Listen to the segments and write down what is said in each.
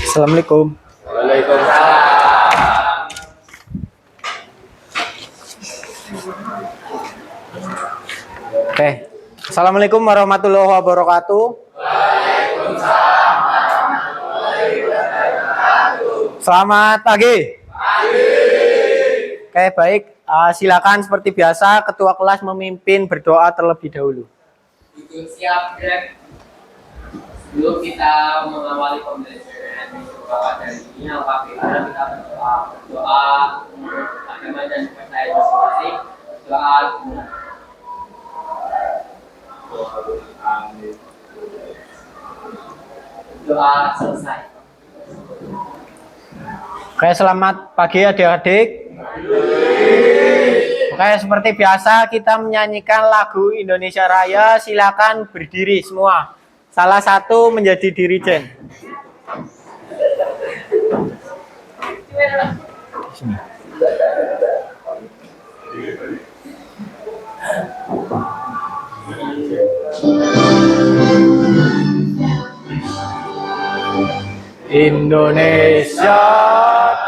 Assalamualaikum. Waalaikumsalam. Oke. Assalamualaikum warahmatullahi wabarakatuh. Waalaikumsalam. Selamat pagi. Oke, baik. Silakan seperti biasa ketua kelas memimpin berdoa terlebih dahulu. Siap, Greg. Sebelum kita mengawali pembelajaran Bapak dan ini Alhamdulillah kita berdoa untuk agama dan kepercayaan masing-masing. Doa doa selesai. Oke, selamat pagi adik-adik. Oke, seperti biasa kita menyanyikan lagu Indonesia Raya. Silakan berdiri semua. Salah satu menjadi dirijen. Indonesia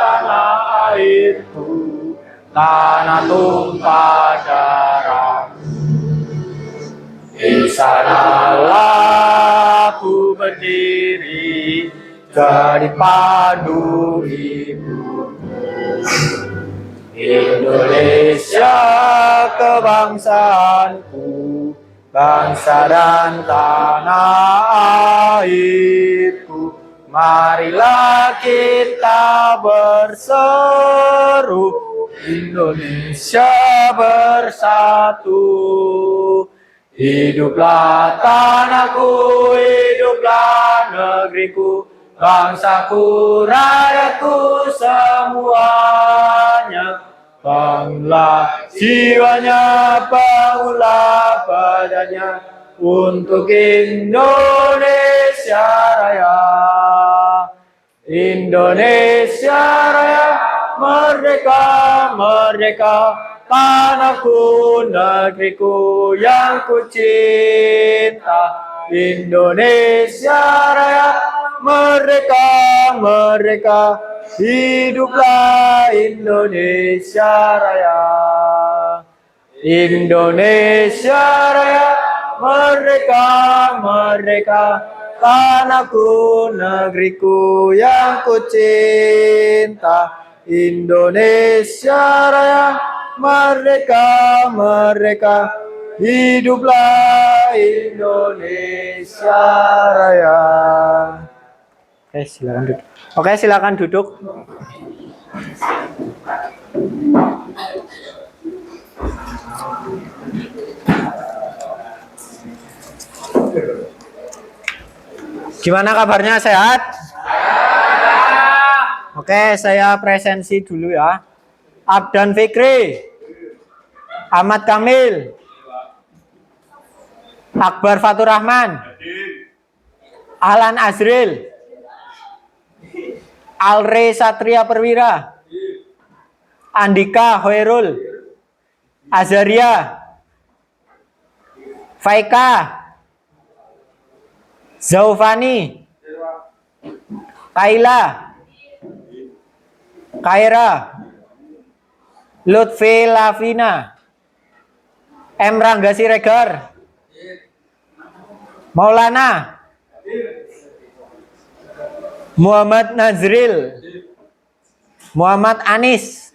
tanah airku, tanah tumpah darah. Di sanalah aku berdiri, jadi padu ibu. Indonesia kebangsaanku, bangsa dan tanah airku. Marilah kita berseru, Indonesia bersatu. Hiduplah tanahku, hiduplah negeriku, bangsaku, rakyatku semuanya. Bangunlah jiwanya, bangunlah badannya untuk Indonesia Raya. Indonesia Raya, merdeka, merdeka. Tanahku, negeriku yang ku cinta. Indonesia Raya, merdeka, merdeka. Hiduplah Indonesia Raya. Indonesia Raya, merdeka, merdeka. Tanahku, negeriku yang ku cinta. Indonesia Raya, merdeka, merdeka. Hiduplah Indonesia Raya. Silakan duduk. Oke, silakan duduk. Gimana kabarnya, sehat? Oke, saya presensi dulu ya. Abdan Fikri, Ahmad Kamil, Akbar Fatur Rahman, Ahlan Azril, Alre Satria Perwira, Andika Hoerul, Azaria, Faika, Zaufani, Kaila, Kaira, Lutfi Lavina, M. Rangga Siregar, Maulana, Muhammad Nazril, Muhammad Anis,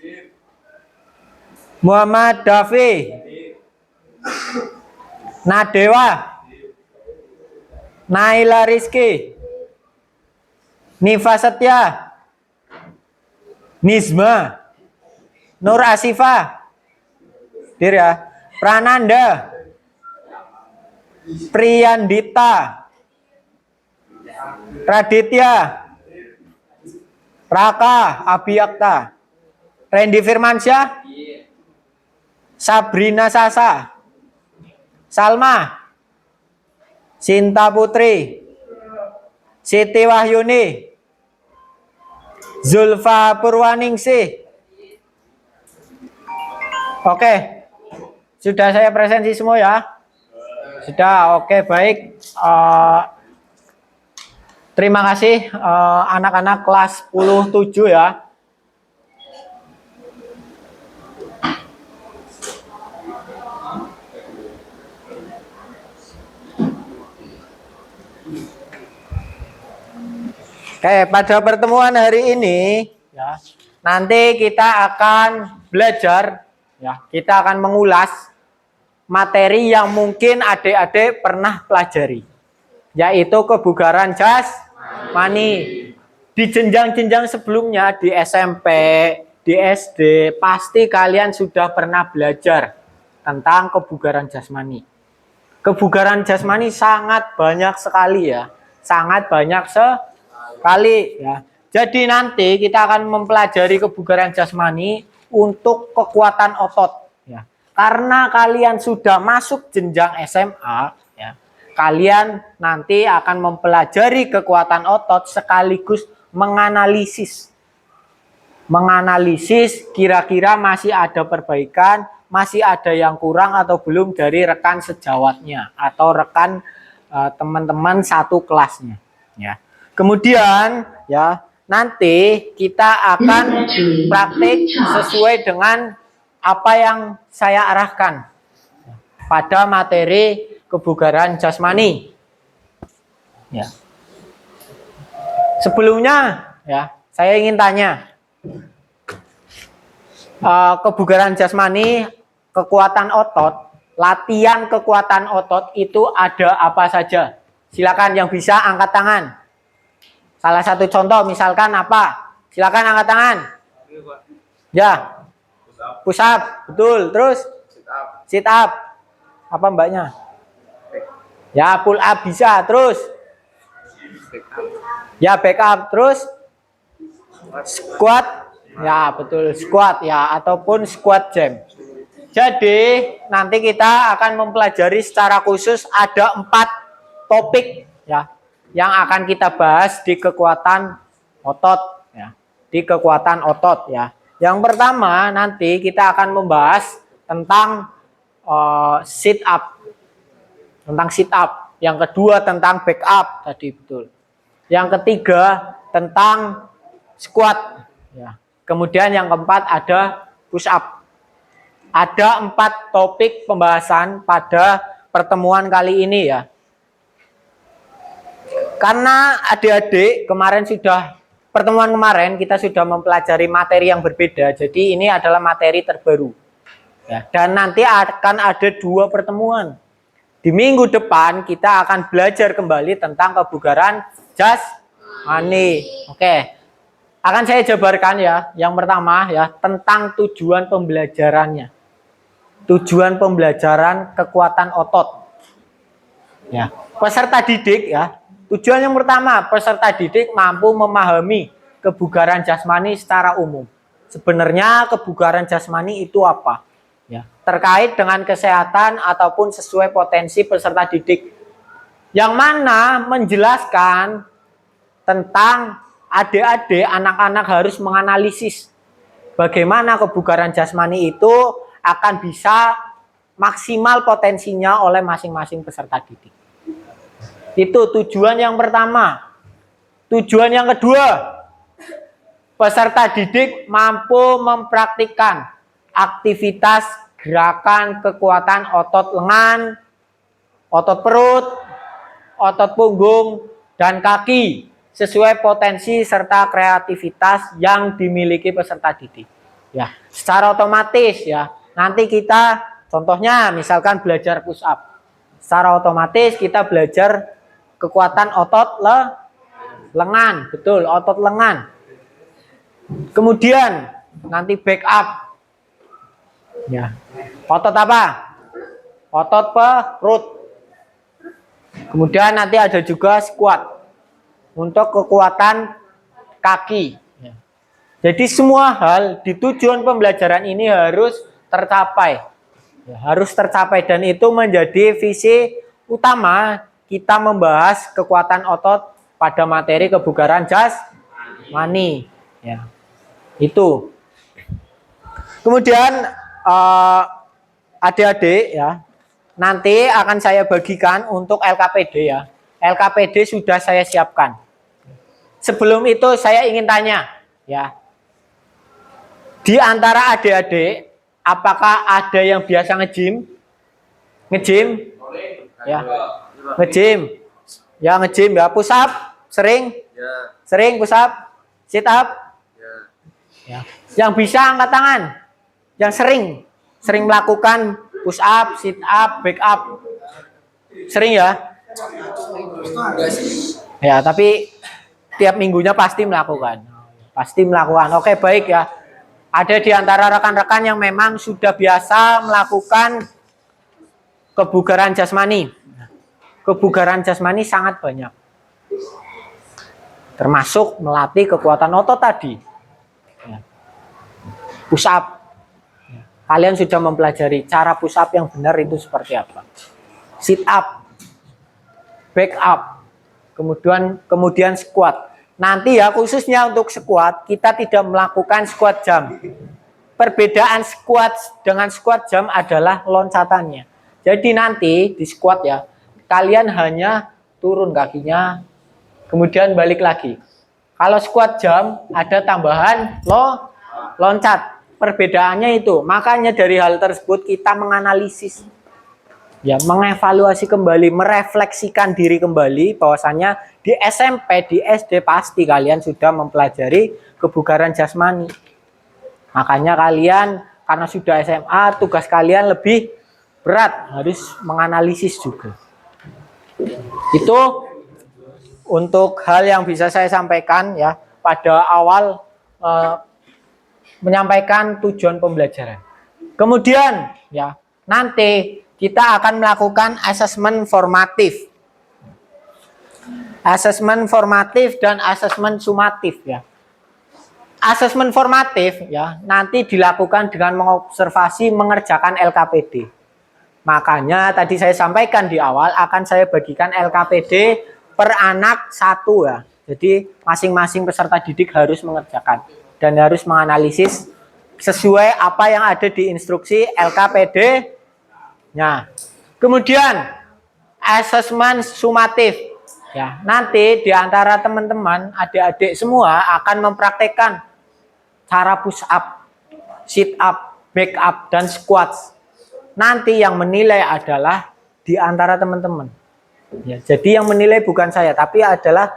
Muhammad Dafi, Nadewa, Naila Rizki, Nifa Setia, Nizma, Nur Asifa, ya, Prananda, Priyandita, Raditya, Raka Abiyakta, Randy Firmansyah, Sabrina Sasa, Salma, Sinta Putri, Siti Wahyuni, Zulfa Purwaningsih. Oke, Sudah saya presentasi semua ya? Sudah, oke baik. Terima kasih anak-anak kelas 10-7 ya. Oke, pada pertemuan hari ini ya, nanti kita akan belajar ya, kita akan mengulas materi yang mungkin adik-adik pernah pelajari, yaitu kebugaran jasmani. Di jenjang-jenjang sebelumnya di SMP, di SD, pasti kalian sudah pernah belajar tentang kebugaran jasmani. Kebugaran jasmani sangat banyak sekali ya, sangat banyak sekali ya. Jadi nanti kita akan mempelajari kebugaran jasmani untuk kekuatan otot ya. Karena kalian sudah masuk jenjang SMA ya, kalian nanti akan mempelajari kekuatan otot sekaligus menganalisis kira-kira masih ada perbaikan, masih ada yang kurang atau belum dari rekan sejawatnya atau rekan teman-teman satu kelasnya ya. Kemudian ya, nanti kita akan praktik sesuai dengan apa yang saya arahkan pada materi kebugaran jasmani ya. Sebelumnya ya, saya ingin tanya, kebugaran jasmani, kekuatan otot, latihan kekuatan otot itu ada apa saja? Silakan yang bisa angkat tangan. Salah satu contoh misalkan apa? Silakan angkat tangan. Ya. Push up, betul. Terus sit up. Apa mbaknya? Ya, pull up bisa. Terus ya, back up. Terus squat. Ya, betul, squat ya, ataupun squat jam. Jadi nanti kita akan mempelajari secara khusus ada 4 topik ya yang akan kita bahas di kekuatan otot ya, di kekuatan otot ya. Yang pertama nanti kita akan membahas tentang sit up, tentang sit up. Yang kedua tentang back up tadi, betul. Yang ketiga tentang squat ya. Kemudian yang keempat ada push up. Ada 4 topik pembahasan pada pertemuan kali ini ya. Karena adik-adik pertemuan kemarin kita sudah mempelajari materi yang berbeda. Jadi ini adalah materi terbaru. Ya, dan nanti akan ada 2 pertemuan. Di minggu depan kita akan belajar kembali tentang kebugaran jasmani. Oke. Akan saya jabarkan ya. Yang pertama ya, tentang tujuan pembelajarannya. Tujuan pembelajaran kekuatan otot. Ya, peserta didik ya. Tujuan yang pertama, peserta didik mampu memahami kebugaran jasmani secara umum. Sebenarnya kebugaran jasmani itu apa? Ya, terkait dengan kesehatan ataupun sesuai potensi peserta didik. Yang mana menjelaskan tentang adik-adik, anak-anak harus menganalisis bagaimana kebugaran jasmani itu akan bisa maksimal potensinya oleh masing-masing peserta didik. Itu tujuan yang pertama. Tujuan yang kedua, peserta didik mampu mempraktikkan aktivitas gerakan kekuatan otot lengan, otot perut, otot punggung, dan kaki sesuai potensi serta kreativitas yang dimiliki peserta didik. Ya, secara otomatis ya. Nanti kita contohnya misalkan belajar push up. Secara otomatis kita belajar kekuatan otot lengan, betul, otot lengan. Kemudian nanti back up. Ya. Otot apa? Otot perut. Kemudian nanti ada juga squat untuk kekuatan kaki. Jadi semua hal di tujuan pembelajaran ini harus tercapai. Ya, harus tercapai dan itu menjadi visi utama kita membahas kekuatan otot pada materi kebugaran jasmani. Ya. Itu. Kemudian adik-adik ya, nanti akan saya bagikan untuk LKPD ya. LKPD sudah saya siapkan. Sebelum itu saya ingin tanya ya. Di antara adik-adik, apakah ada yang biasa nge-gym? Nge-gym? Ya. Nge-gym. Ya nge-gym ya, push up sering? Ya. Sering push up? Sit up? Ya. Yang bisa angkat tangan. Yang sering melakukan push up, sit up, back up. Sering ya? Ya, tapi tiap minggunya pasti melakukan. Pasti melakukan. Oke, baik ya. Ada di antara rekan-rekan yang memang sudah biasa melakukan kebugaran jasmani. Kebugaran jasmani sangat banyak. Termasuk melatih kekuatan otot tadi. Push up. Kalian sudah mempelajari cara push up yang benar itu seperti apa. Sit up. Back up. Kemudian squat. Nanti ya khususnya untuk squat, kita tidak melakukan squat jump. Perbedaan squat dengan squat jump adalah loncatannya. Jadi nanti di squat ya, kalian hanya turun kakinya, kemudian balik lagi. Kalau squat jump ada tambahan loncat. Perbedaannya itu. Makanya dari hal tersebut kita menganalisis. Ya, mengevaluasi kembali, merefleksikan diri kembali bahwasanya di SMP, di SD pasti kalian sudah mempelajari kebugaran jasmani. Makanya kalian karena sudah SMA, tugas kalian lebih berat, harus menganalisis juga. Itu untuk hal yang bisa saya sampaikan ya pada awal menyampaikan tujuan pembelajaran. Kemudian ya, nanti kita akan melakukan asesmen formatif. Asesmen formatif dan asesmen sumatif ya. Asesmen formatif ya nanti dilakukan dengan mengobservasi mengerjakan LKPD. Makanya tadi saya sampaikan di awal akan saya bagikan LKPD per anak 1 ya. Jadi masing-masing peserta didik harus mengerjakan dan harus menganalisis sesuai apa yang ada di instruksi LKPD. Nah, kemudian asesmen sumatif. Ya, nanti di antara teman-teman, adik-adik semua akan mempraktekkan cara push up, sit up, back up, dan squats. Nanti yang menilai adalah di antara teman-teman. Ya, jadi yang menilai bukan saya, tapi adalah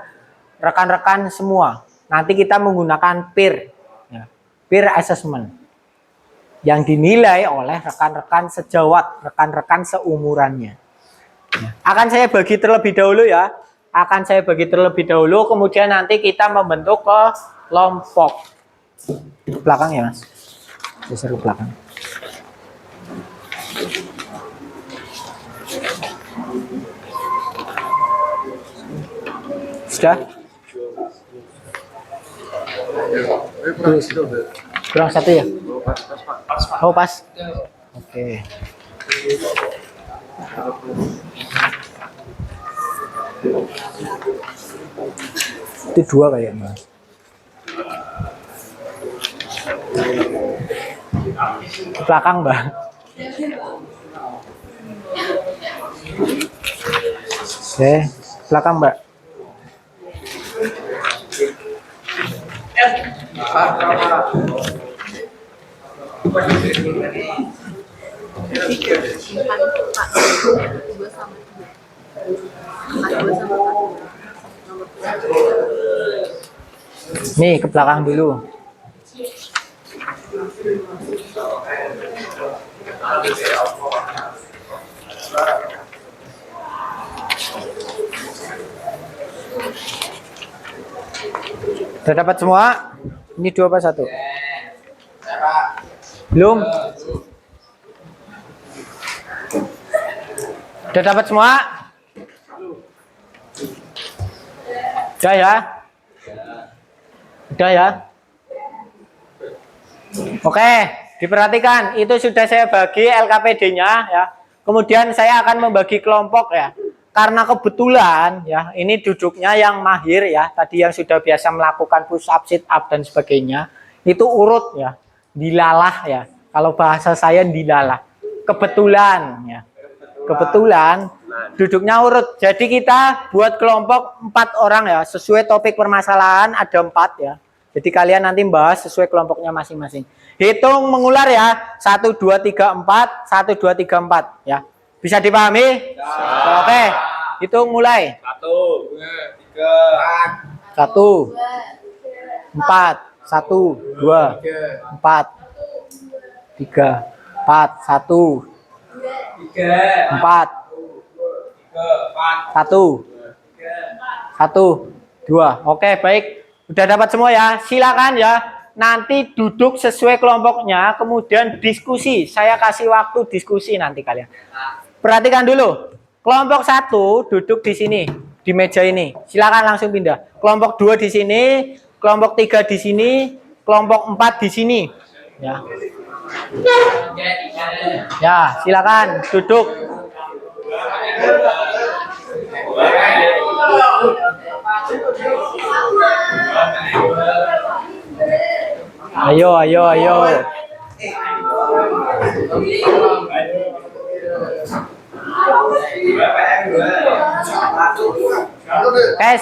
rekan-rekan semua. Nanti kita menggunakan peer, ya, peer assessment. Yang dinilai oleh rekan-rekan sejawat, rekan-rekan seumurannya. Akan saya bagi terlebih dahulu ya. Akan saya bagi terlebih dahulu, kemudian nanti kita membentuk kelompok. Belakang ya mas. Geser ke belakang. Sudah? Kurang 1 ya? Oh pas. Oke. Itu 2 kayak mas. Belakang mbak. Oke, belakang mbak. Nih ke belakang dulu. Sudah dapat semua? Ini 2 apa 1? Belum? Sudah dapat semua? Sudah ya? Sudah ya? Oke, diperhatikan. Itu sudah saya bagi LKPD-nya ya. Kemudian saya akan membagi kelompok ya. Karena kebetulan ya, ini duduknya yang mahir ya, tadi yang sudah biasa melakukan push up, sit up dan sebagainya, itu urut ya, dilalah ya. Kalau bahasa saya dilalah. kebetulan ya. Kebetulan duduknya urut. Jadi kita buat kelompok 4 orang ya, sesuai topik permasalahan ada 4 ya. Jadi kalian nanti bahas sesuai kelompoknya masing-masing. Hitung mengular ya. 1 2 3 4, 1 2 3 4 ya. Bisa dipahami? Ya. Oke. Hitung mulai. 1 2 3 1 4 1 2 4 3 4 1 4 1 1 2. Oke, baik. Udah dapat semua ya. Silakan ya. Nanti duduk sesuai kelompoknya, kemudian diskusi. Saya kasih waktu diskusi nanti kalian. Perhatikan dulu. Kelompok 1 duduk di sini, di meja ini. Silakan langsung pindah. Kelompok 2 di sini, kelompok 3 di sini, kelompok 4 di sini. Ya. Ya, silakan duduk. Ayo, ayo, ayo.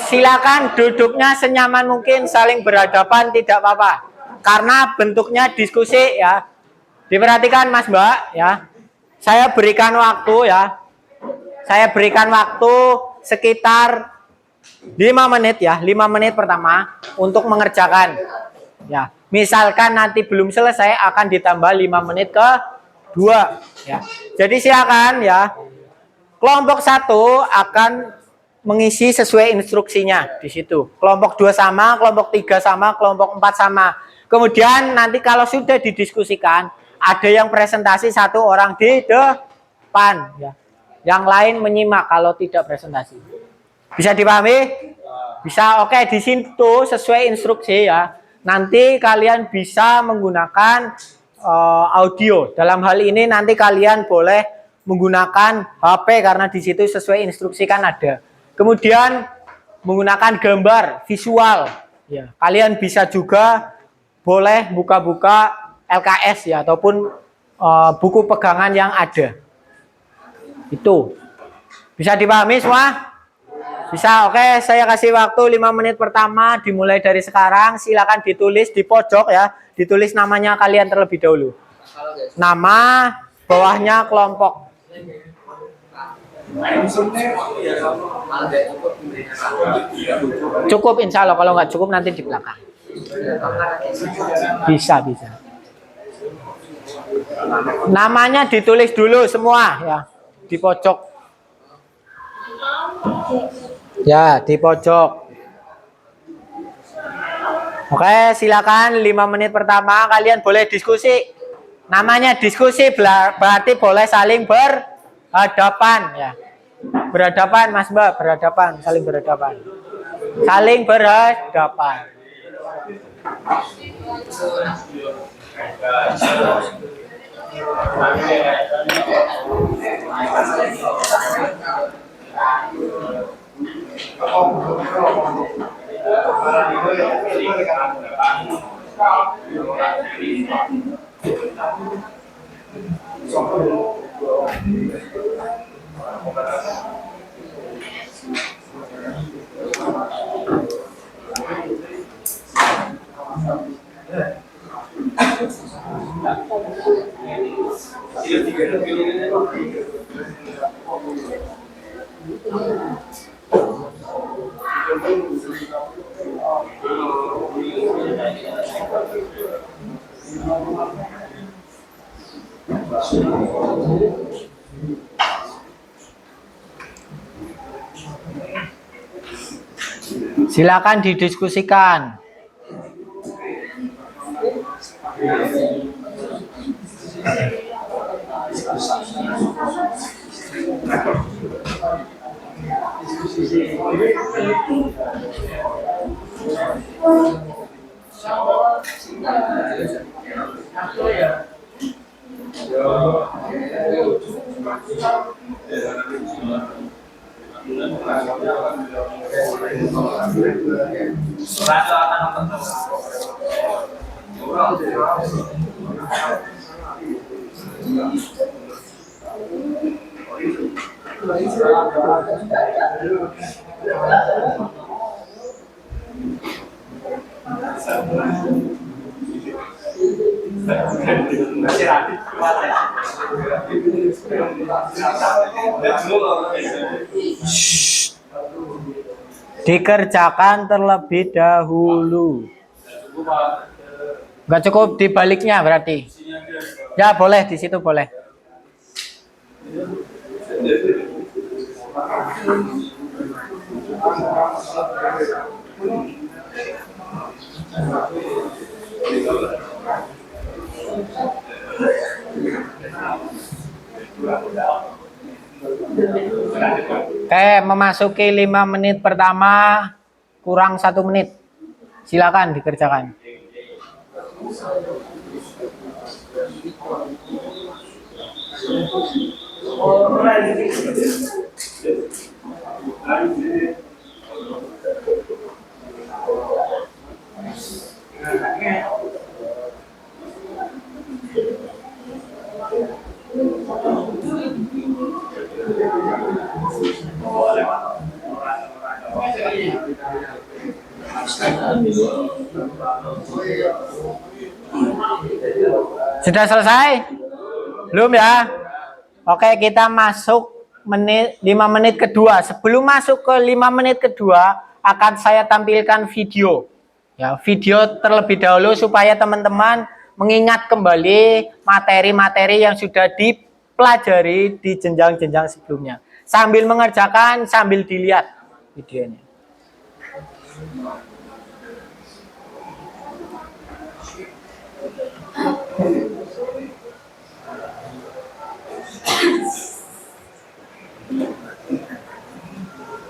Silakan duduknya senyaman mungkin, saling berhadapan tidak apa-apa. Karena bentuknya diskusi ya. Diperhatikan Mas Mbak ya. Saya berikan waktu ya. Saya berikan waktu sekitar 5 menit ya, 5 menit pertama untuk mengerjakan. Ya, misalkan nanti belum selesai akan ditambah 5 menit ke 2 ya. Jadi silakan ya. Kelompok 1 akan mengisi sesuai instruksinya di situ. Kelompok 2 sama, kelompok 3 sama, kelompok 4 sama. Kemudian nanti kalau sudah didiskusikan, ada yang presentasi 1 orang di depan ya. Yang lain menyimak kalau tidak presentasi. Bisa dipahami? Bisa. Oke, di situ sesuai instruksi ya. Nanti kalian bisa menggunakan audio. Dalam hal ini nanti kalian boleh menggunakan HP karena di situ sesuai instruksi kan ada. Kemudian menggunakan gambar, visual. Ya, kalian bisa juga boleh buka-buka LKS ya ataupun buku pegangan yang ada. Itu bisa dipahami semua? Bisa. Oke, saya kasih waktu 5 menit pertama dimulai dari sekarang. Silakan ditulis di pojok ya, ditulis namanya kalian terlebih dahulu, nama, bawahnya kelompok. Cukup insya Allah, kalau nggak cukup nanti di belakang. Bisa. Namanya ditulis dulu semua ya. Di pojok. Ya, di pojok. Oke, silakan 5 menit pertama kalian boleh diskusi. Namanya diskusi berarti boleh saling berhadapan ya. Berhadapan Mas Mbak, berhadapan, saling berhadapan. Saling berhadapan. Silakan didiskusikan. Dikerjakan terlebih dahulu. Nggak cukup dibaliknya berarti. Ya boleh, di situ boleh. Oke, memasuki 5 menit pertama, kurang 1 menit. Silakan dikerjakan. Sudah selesai? Belum ya? Oke, kita masuk 5 menit kedua. Sebelum masuk ke 5 menit kedua, akan saya tampilkan video. Ya, video terlebih dahulu supaya teman-teman mengingat kembali materi-materi yang sudah dipelajari di jenjang-jenjang sebelumnya. Sambil mengerjakan, sambil dilihat videonya.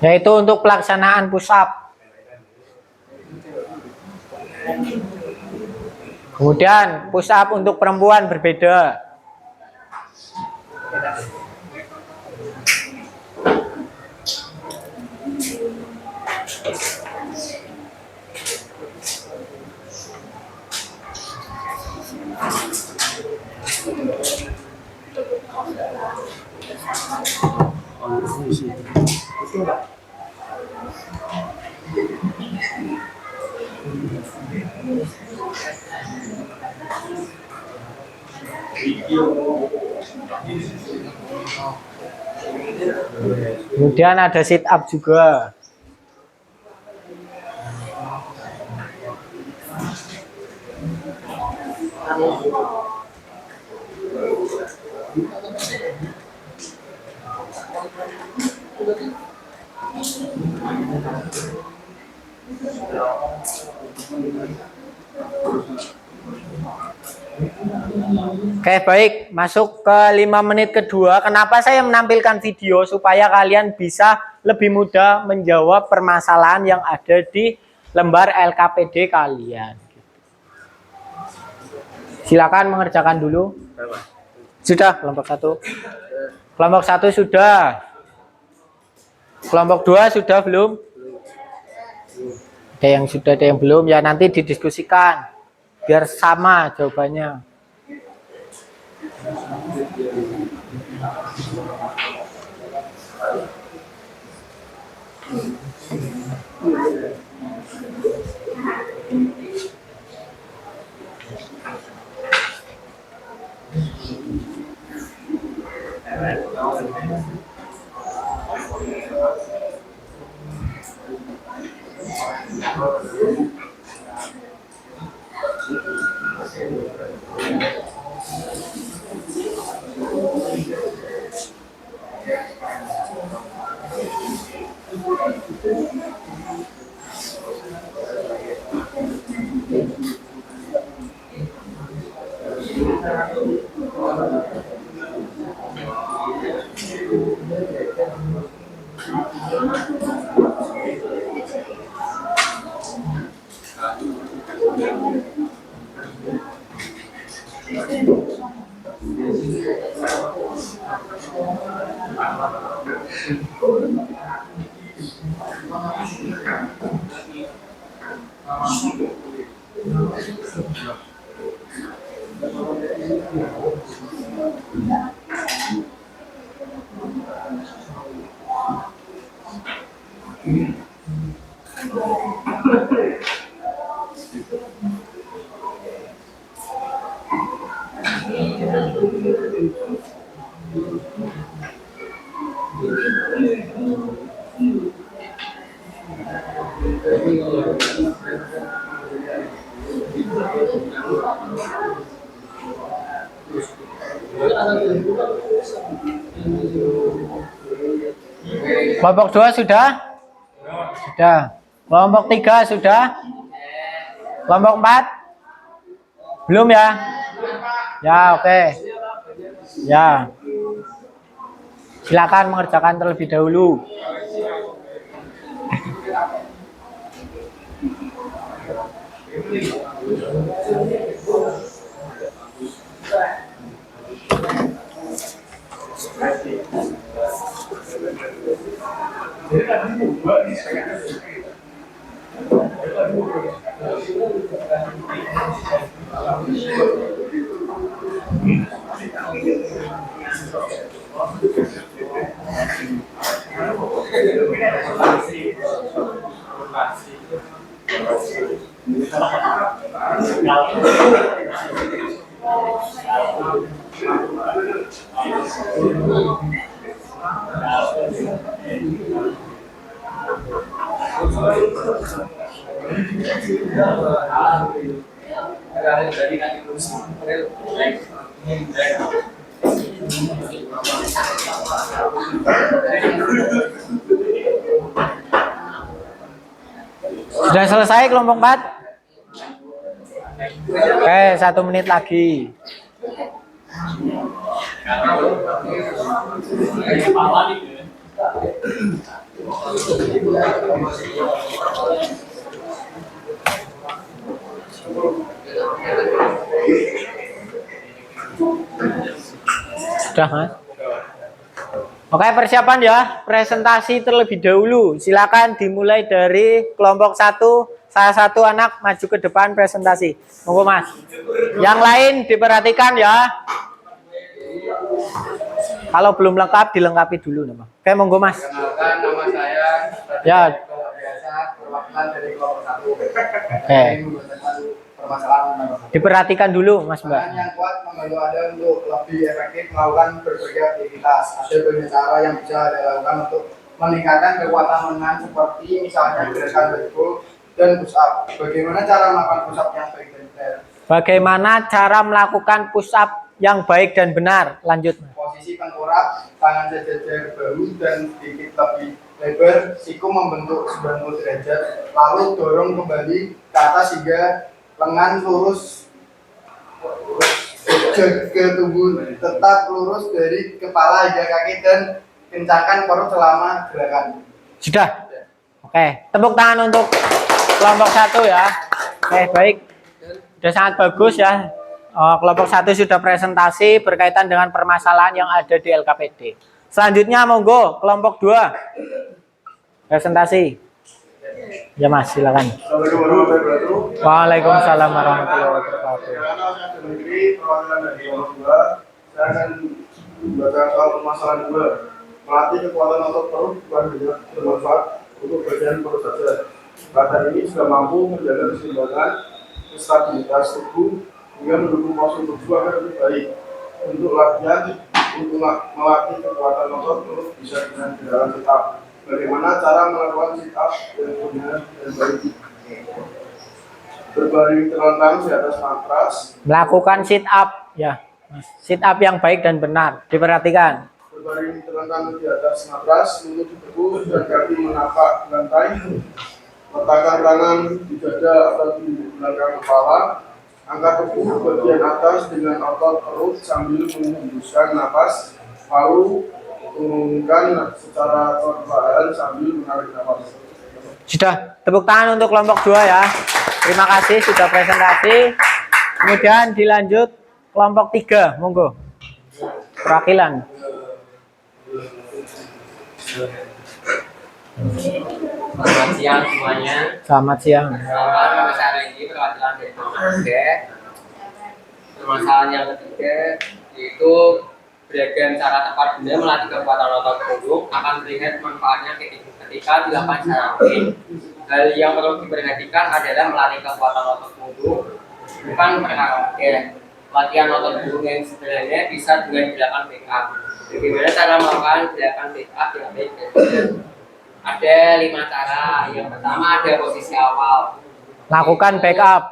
Yaitu untuk pelaksanaan push up. Kemudian push up untuk perempuan berbeda. Kemudian ada sit up juga. Oke, baik, masuk ke 5 menit kedua. Kenapa saya menampilkan video? Supaya kalian bisa lebih mudah menjawab permasalahan yang ada di lembar LKPD kalian. Silakan mengerjakan dulu. Sudah, kelompok 1. Kelompok 1 sudah. Kelompok 2 sudah belum? Ada yang sudah, ada yang belum. Ya nanti didiskusikan. Biar sama jawabannya. Kelompok 2 sudah? Sudah. Kelompok 3 sudah? Kelompok 4? Belum ya? Ya, oke. Ya. Silakan mengerjakan terlebih dahulu. Sudah selesai kelompok 4? Oke, 1 menit lagi. Sudah, Mas? Oke, persiapan ya. Presentasi terlebih dahulu. Silakan dimulai dari kelompok 1. Salah satu anak maju ke depan presentasi. Monggo, Mas. Yang lain diperhatikan ya. Kalau belum lengkap, dilengkapi dulu nama. Oke, monggo, Mas. Kenalkan, nama saya. Ya. Biasa perwakilan dari kelompok 1. Oke. Permasalahan Diperhatikan dulu, Mas Mbak. yang kuat membantu Anda untuk lebih efektif melakukan berbagai aktivitas. Ada banyak cara yang bisa Anda lakukan untuk meningkatkan kekuatan lengan seperti misalnya gerakan backbone dan push up. Bagaimana cara melakukan push up yang baik dan benar? Bagaimana cara melakukan push up yang baik dan benar? Lanjut. Posisi tengkorak, tangan sejajar bahu dan sedikit lebih lebar, siku membentuk 90 derajat, lalu dorong kembali ke atas hingga lengan lurus ke tubuh, tetap lurus dari kepala hingga kaki dan kencangkan perut selama gerakan. Sudah? Oke, tepuk tangan untuk kelompok 1 ya. Oke, baik. Sudah sangat bagus ya. Kelompok 1 sudah presentasi berkaitan dengan permasalahan yang ada di LKPD. Selanjutnya monggo kelompok 2. Presentasi. Ya, Mas, silakan. Waalaikumsalam warahmatullahi wabarakatuh. Saya akan membacakan soal permasalahan 2. Melatih kekuatan otot perut bukan hanya bermanfaat untuk bagian perut saja. Badan ini juga mampu menjaga keseimbangan, stabilitas tubuh, hingga mendukung postur tubuh agar lebih baik. Untuk latihan, untuk melatih kekuatan otot perut bisa dengan gerakan sit up. Bagaimana cara melakukan sit up yang benar dan baik? Berbaring terlentang di atas matras. Melakukan sit up ya. Sit up yang baik dan benar. Diperhatikan. Berbaring terlentang di atas matras, lutut ditekuk dan kaki menapak lantai. Letakkan tangan di dada atau di belakang kepala. Angkat tubuh bagian atas dengan otot perut sambil menghembuskan napas. Lalu turunkan secara perlahan sambil menarik napas. Sudah, tepuk tangan untuk kelompok 2 ya. Terima kasih sudah presentasi. Kemudian dilanjut kelompok 3, monggo. Perwakilan. Selamat siang semuanya. Selamat siang. Nama saya Regi, perwakilan dari kelompok 3. Permasalahan yang ketiga yaitu beragam cara tepat guna melatih kekuatan otot punggung akan terlihat manfaatnya ketika dilakukan secara rutin. Hal yang perlu diperhatikan adalah melatih kekuatan otot punggung bukan perkara mudah. Latihan otot punggung yang sederhana bisa dengan gerakan backup. Bagaimana cara melakukan gerakan backup yang baik? Ada 5 cara. Yang pertama ada posisi awal. Lakukan backup.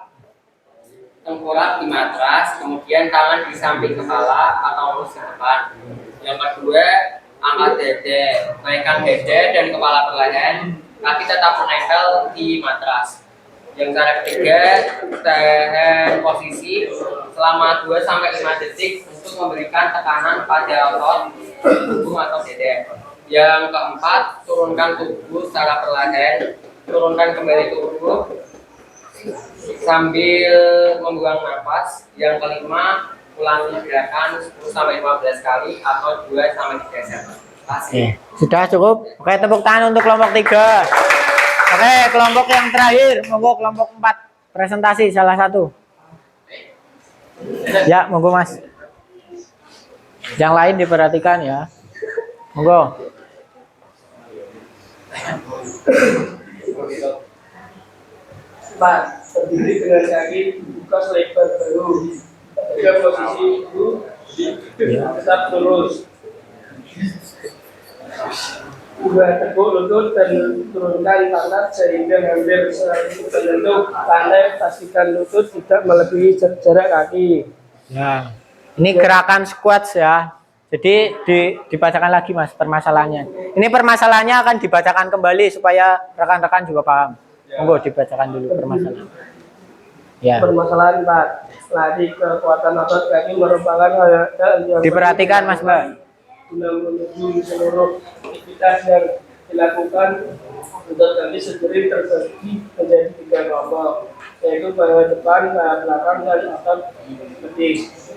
Tengkorak di matras, kemudian tangan di samping kepala atau lurus ke depan. Yang kedua, angkat dada, naikkan dada dan kepala perlahan, kaki tetap menempel di matras. Yang cara ketiga, tahan posisi selama 2-5 detik untuk memberikan tekanan pada otot punggung atau dada. Yang keempat, turunkan tubuh secara perlahan, turunkan kembali tubuh sambil membuang nafas. Yang kelima, ulangi gerakan 10-15 kali atau 2-3 set. Oke, sudah cukup. Oke, tepuk tangan untuk kelompok 3. Oke, kelompok yang terakhir, monggo kelompok 4 presentasi salah satu. Ya, monggo Mas. Yang lain diperhatikan ya. Monggo. Empat, berdiri dengan kaki dibuka selebar bahu. Pada posisi itu tetap lurus. 2, teguk lutut dan turunkan pantat sehingga hampir menyentuh lantai. Pastikan lutut tidak melebihi jarak kaki. Ya. Ini gerakan squats ya. Jadi dibacakan lagi Mas permasalahannya. Ini permasalahannya akan dibacakan kembali supaya rekan-rekan juga paham. Monggo dibacakan dulu permasalahan. Ya. Permasalahan 4, latih kekuatan otot kaki merupakan hal yang Diperhatikan Mas Mbak. guna menuju seluruh aktivitas yang dilakukan. Untuk kaki sendiri terbagi menjadi 3 kelompok, yaitu bagian depan, belakang, dan otot betis.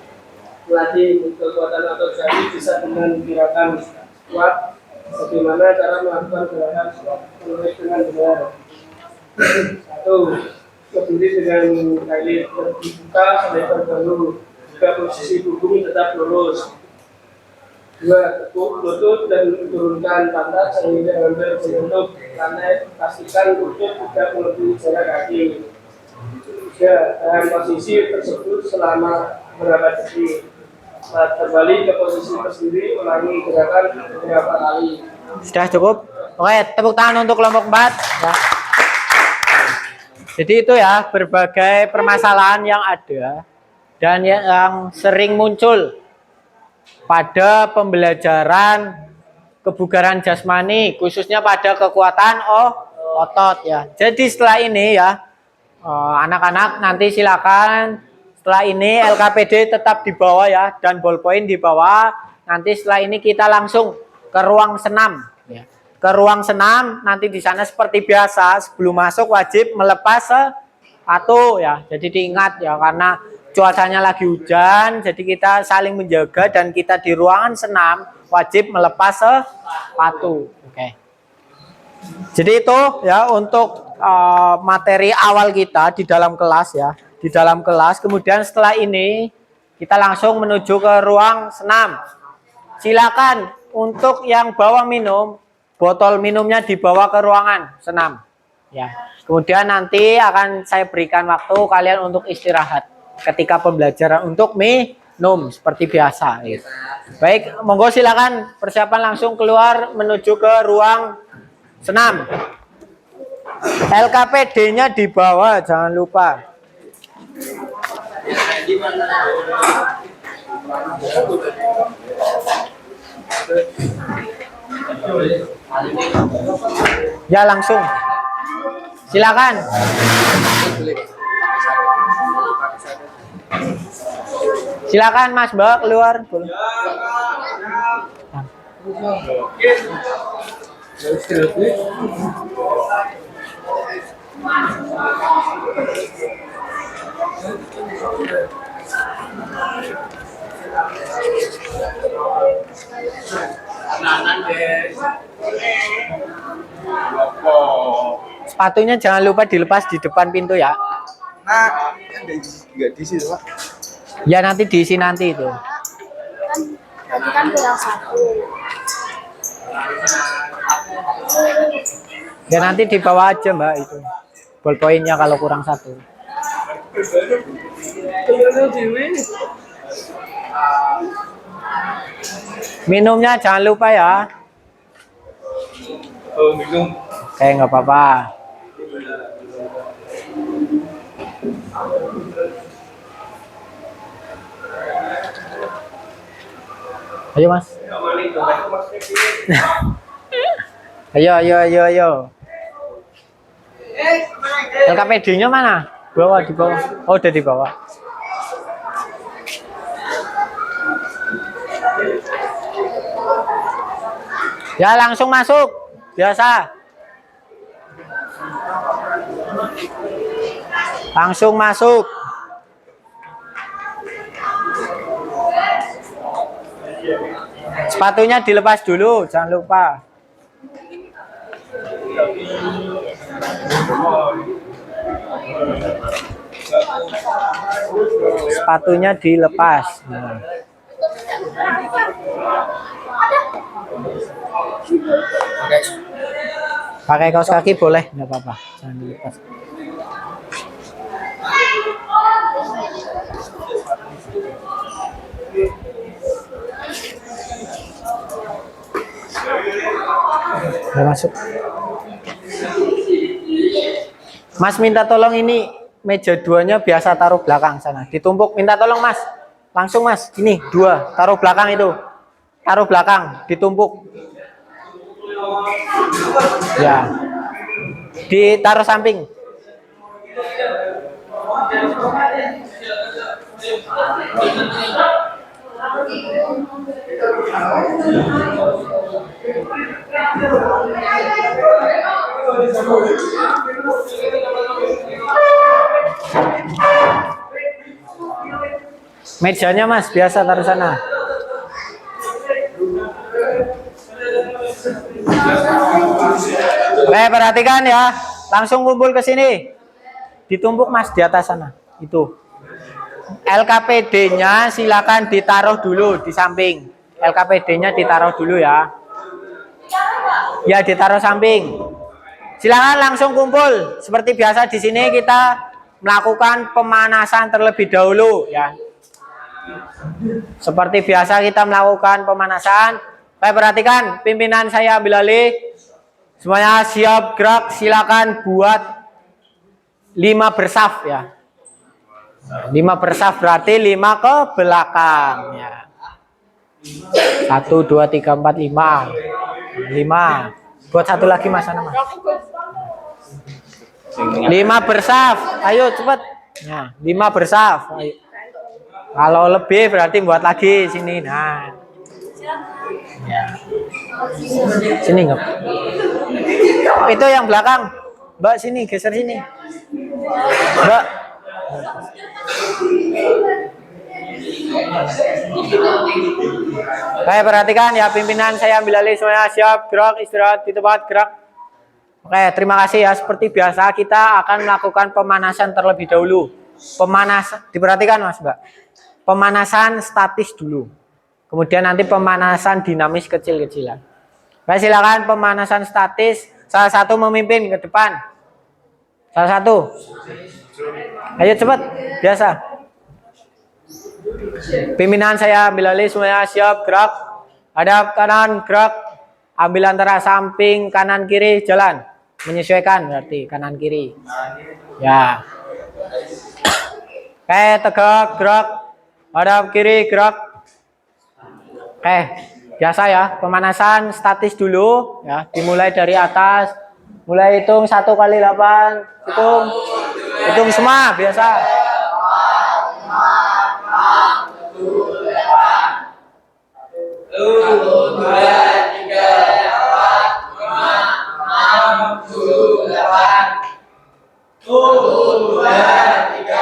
Melatih kekuatan otot kaki bisa dengan gerakan squat. Bagaimana cara melakukan gerakan squat dengan benar? 1. Berdiri dengan kaki terbuka selebar bahu. Jika posisi punggung tetap lurus. 2. Tekuk lutut dan turunkan pantat sehingga hampir menyentuh lantai. Pastikan lutut tidak melebihi jarak kaki. 3. Tahan posisi tersebut selama beberapa detik. Kembali ke posisi berdiri, ulangi gerakan beberapa kali. Sudah cukup? Oke, tepuk tangan untuk kelompok 4 ya. Jadi itu ya berbagai permasalahan yang ada dan yang sering muncul pada pembelajaran kebugaran jasmani, khususnya pada kekuatan otot ya. Jadi setelah ini ya anak-anak nanti silakan setelah ini LKPD tetap di bawah ya dan ballpoint di bawah. Nanti setelah ini kita langsung ke ruang senam ya. Ke ruang senam nanti di sana seperti biasa sebelum masuk wajib melepas sepatu ya. Jadi diingat ya karena cuacanya lagi hujan, jadi kita saling menjaga dan kita di ruangan senam wajib melepas sepatu. Oke. Jadi itu ya untuk materi awal kita di dalam kelas ya, di dalam kelas. Kemudian setelah ini kita langsung menuju ke ruang senam. Silakan untuk yang bawa minum, botol minumnya dibawa ke ruangan senam. Ya. Kemudian nanti akan saya berikan waktu kalian untuk istirahat ketika pembelajaran untuk minum seperti biasa. Gitu. Baik, monggo silakan persiapan langsung keluar menuju ke ruang senam. LKPD-nya di bawah, jangan lupa. Ya langsung. Silakan. Silakan Mas Mbak keluar. Sepatunya jangan lupa dilepas di depan pintu ya. Nah, enggak diisi, Pak. Ya nanti diisi nanti itu. Tadi kan kurang 1. Ya nanti di bawah aja Mbak itu. Ballpointnya kalau kurang 1. Minumnya jangan lupa ya. Oh, minum. Kayak nggak apa-apa. Ayo Mas. Ayo. LKPD-nya mana? Bawah, di bawah. Oh, udah di bawah. Ya, langsung masuk. Biasa. Langsung masuk. Sepatunya dilepas dulu, jangan lupa. Sepatunya dilepas. Nah. Pakai kaos kaki boleh, nggak apa-apa, jangan dilepas. Udah masuk. Mas minta tolong ini meja 2-nya biasa taruh belakang sana. Ditumpuk, minta tolong Mas. Langsung Mas, ini 2, taruh belakang itu. Taruh belakang, ditumpuk. Ya. Ditaruh samping. Mejanya Mas, biasa taruh sana. Oke, perhatikan ya. Langsung kumpul ke sini. Ditumpuk Mas di atas sana. Itu. LKPD-nya silakan ditaruh dulu di samping. LKPD-nya ditaruh dulu ya. Ya, ditaruh samping. Silakan langsung kumpul. Seperti biasa di sini kita melakukan pemanasan terlebih dahulu ya. Seperti biasa kita melakukan pemanasan. Baik, perhatikan, pimpinan saya ambil alih. Semuanya siap gerak, silakan buat 5 bersaf ya. 5 bersaf berarti 5 ke belakang ya. 1, 2, 3, 4, 5. 5. Buat satu lagi Mas sana Mas. 5 bersaf. Ayo cepat. Nah, 5 bersaf. Ayo. Kalau lebih berarti buat lagi sini. Nah. Ya. Sini enggak? Itu yang belakang. Mbak sini, geser sini. Mbak. Baik, perhatikan ya pimpinan saya ambil alih semuanya siap gerak istirahat di tempat gerak. Oke, terima kasih ya. Seperti biasa kita akan melakukan pemanasan terlebih dahulu. Pemanasan, diperhatikan Mas Mbak. Pemanasan statis dulu. Kemudian nanti pemanasan dinamis kecil-kecilan. Baik, silakan pemanasan statis. Salah satu memimpin ke depan. Salah satu. Ayo cepat, biasa. Pimpinan saya ambil alih semuanya siap gerak. Hadap kanan gerak. Ambil antara samping kanan kiri jalan. Menyesuaikan berarti kanan kiri. Ya. Oke, tegak gerak. Hadap kiri gerak. Oke, biasa ya. Pemanasan statis dulu ya. Dimulai dari atas. Mulai hitung 1 kali 8. Hitung semua biasa. 1, 2, 3,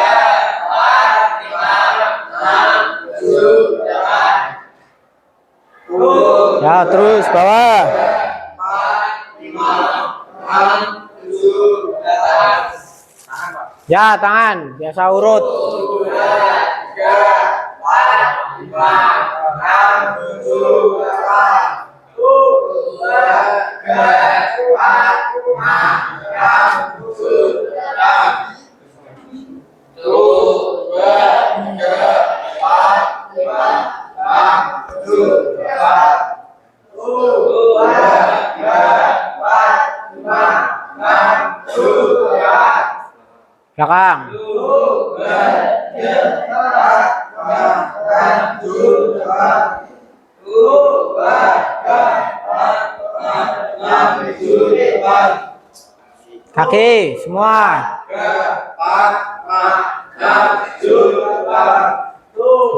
4, 5, 6, 7, 8. Ya, terus bawah. 4, 5, 6, 7, 8. Ya, tangan biasa urut. 1, 2, 3, 4, 5, 6, Belakang. Kaki semua.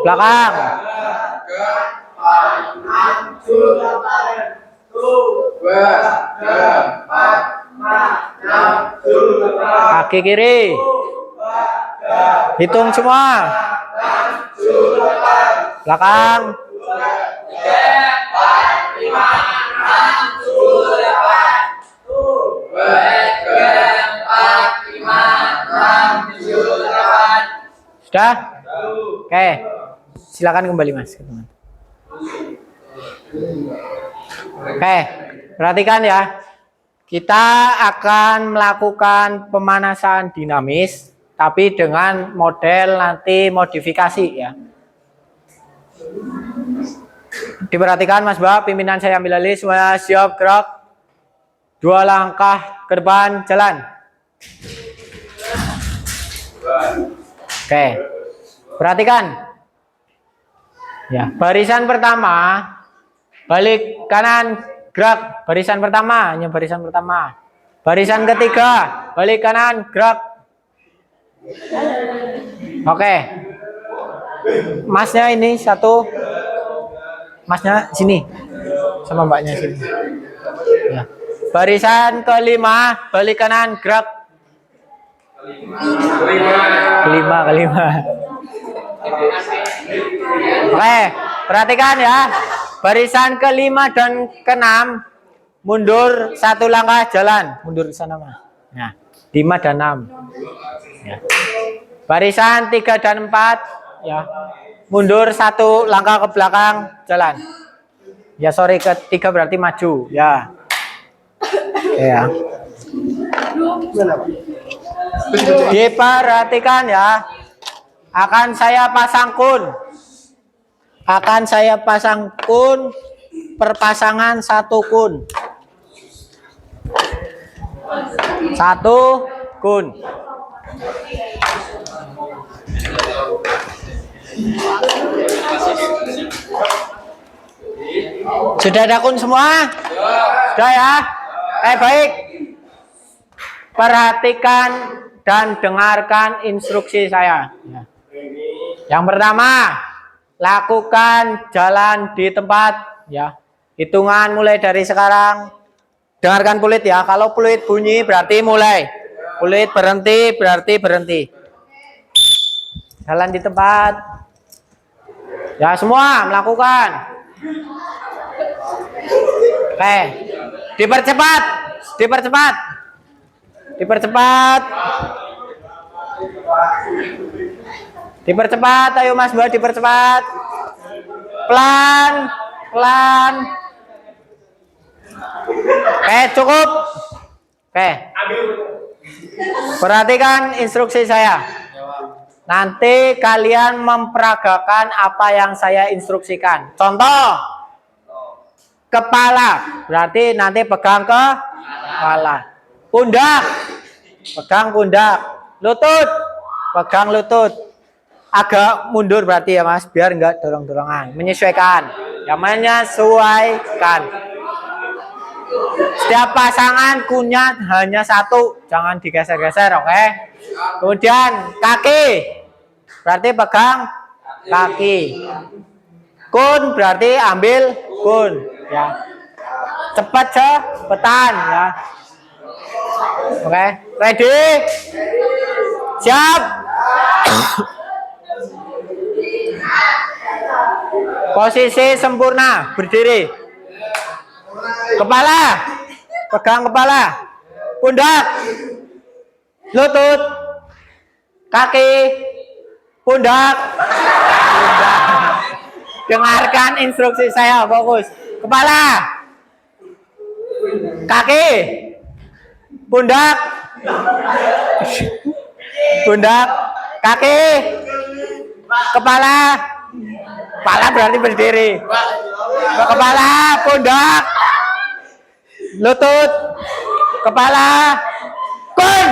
Belakang. Kaki kiri. Hitung semua. Belakang. Sudah? Oke. Silakan kembali Mas. Oke, perhatikan ya. Kita akan melakukan pemanasan dinamis, tapi dengan model nanti modifikasi ya. Diperhatikan Mas Mbak, pimpinan saya ambil alih, semuanya siap gerak. 2 langkah ke depan, jalan. Oke, perhatikan. Ya, barisan pertama, balik kanan, gerak. Barisan pertama, hanya barisan pertama. Barisan ketiga, balik kanan, gerak. Oke. Masnya ini satu. Masnya sini. Sama mbaknya sini. Ya. Barisan kelima, balik kanan, gerak. Kelima. Oke, perhatikan ya. Barisan kelima dan keenam mundur 1 langkah, jalan. Mundur ke sana Mas. Nah, 5 dan 6. Ya. Barisan 3 dan 4 ya. Mundur 1 langkah ke belakang, jalan. Ya sorry, ketiga berarti maju ya. Ya. Diperhatikan ya. Akan saya pasang kun. Perpasangan 1 kun. 1 kun. Sudah ada kun semua? Sudah ya? Baik. Perhatikan dan dengarkan instruksi saya. Yang pertama, lakukan jalan di tempat ya. Hitungan mulai dari sekarang. Dengarkan peluit ya. Kalau peluit bunyi berarti mulai. Peluit berhenti berarti berhenti. Jalan di tempat. Ya semua melakukan. Oke. Dipercepat. Dipercepat, ayo Mas Mbak, dipercepat. Pelan. Oke, cukup. Oke. Perhatikan instruksi saya. Nanti kalian memperagakan apa yang saya instruksikan. Contoh. Kepala, berarti nanti pegang ke kepala. Pundak, pegang pundak. Lutut, pegang lutut. Agak mundur berarti ya Mas, biar enggak dorong-dorongan. Menyesuaikan. Yang menyesuaikan. Setiap pasangan kunnya hanya 1, jangan digeser-geser, oke? Kemudian kaki, berarti pegang kaki. Kun berarti ambil kun, ya. Cepetan, ya. Oke, ready? Siap? Posisi sempurna, berdiri. Kepala, pegang kepala. Pundak, lutut, kaki, pundak. Dengarkan instruksi saya, fokus. Kepala, kaki, pundak, kaki, kepala, berarti berdiri. Kepala, pundak, lutut, kepala, kun.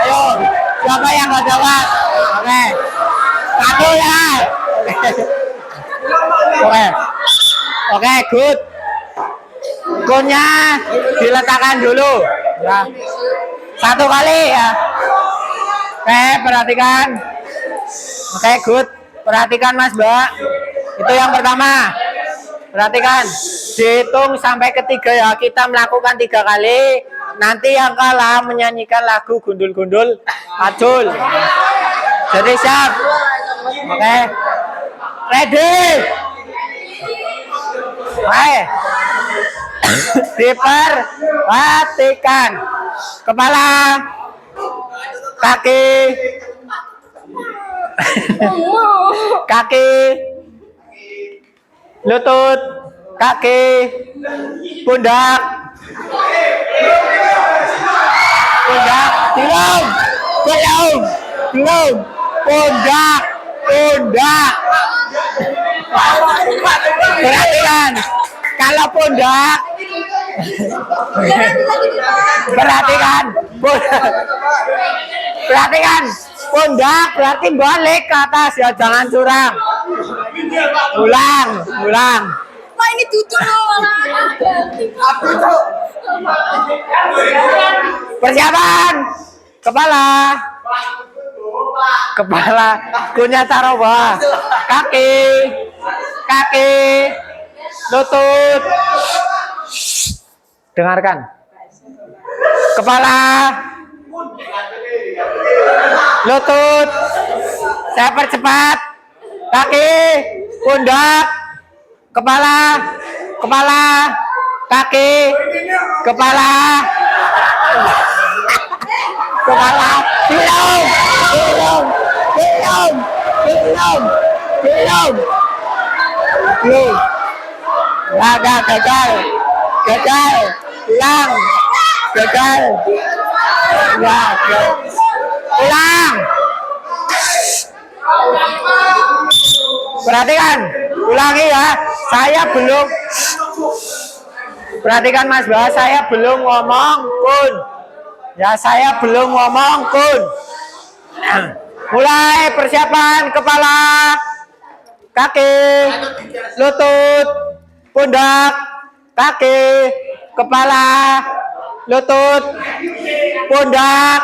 Ayo, siapa yang nggak jawab? Oke, satu ya. Oke, good. Kunnya diletakkan dulu. Ya. Satu kali ya. Oke, perhatikan. Oke, good. Perhatikan Mas Mbak. Itu yang pertama. Perhatikan. Dihitung sampai ketiga ya. Kita melakukan 3 kali. Nanti yang kalah menyanyikan lagu gundul-gundul macul. Jadi siap. Oke. Ready. Oke. Diperhatikan. Kepala, kaki, lutut, kaki, pundak, belum, pundak. Perhatikan, kalau pundak, perhatikan, pundak berarti balik ke atas ya, jangan curang. Ulang. Wah ini tutup loh. Persiapan, kepala, kunnya taruh bawah, kaki, lutut, dengarkan, kepala, lutut, saya percepat, kaki, pundak, kepala, kaki, belum. Gagal, hilang, ulang. Perhatikan, ulangi ya. Saya belum. Perhatikan Mas Bah, saya belum ngomong kun. Ya, saya belum ngomong kun. Mulai, persiapan, kepala, kaki, lutut, pundak, kaki, kepala, lutut, pundak,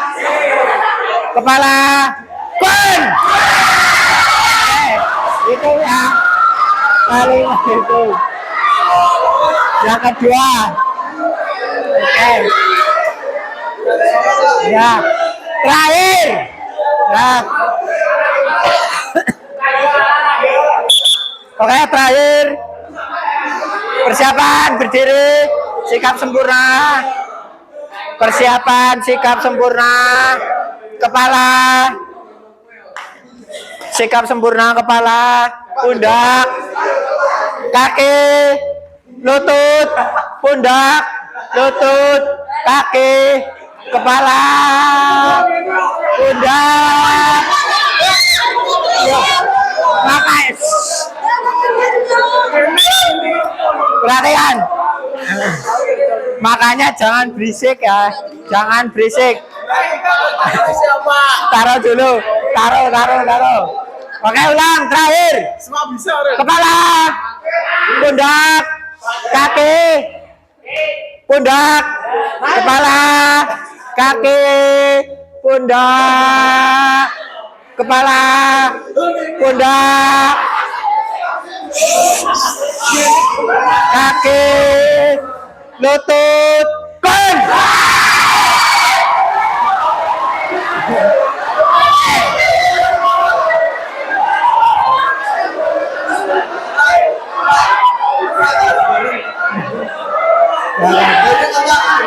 kepala, kun. Itu ya, kalimat itu. Yang kedua, oke. Ya, terakhir. Ya. Oke, terakhir. Persiapan berdiri, sikap sempurna. Persiapan sikap sempurna. Kepala. Sikap sempurna kepala, pundak, kaki, lutut, pundak, lutut, kaki, kepala, pundak. Makai. Perhatikan. Makanya jangan berisik ya. Jangan berisik. Taruh dulu. Taruh. Oke, ulang. Terakhir. Kepala. Pundak. Kaki. Pundak. Kepala. Kaki. Pundak. Kepala. Pundak. Kaki. Lutut. Kun.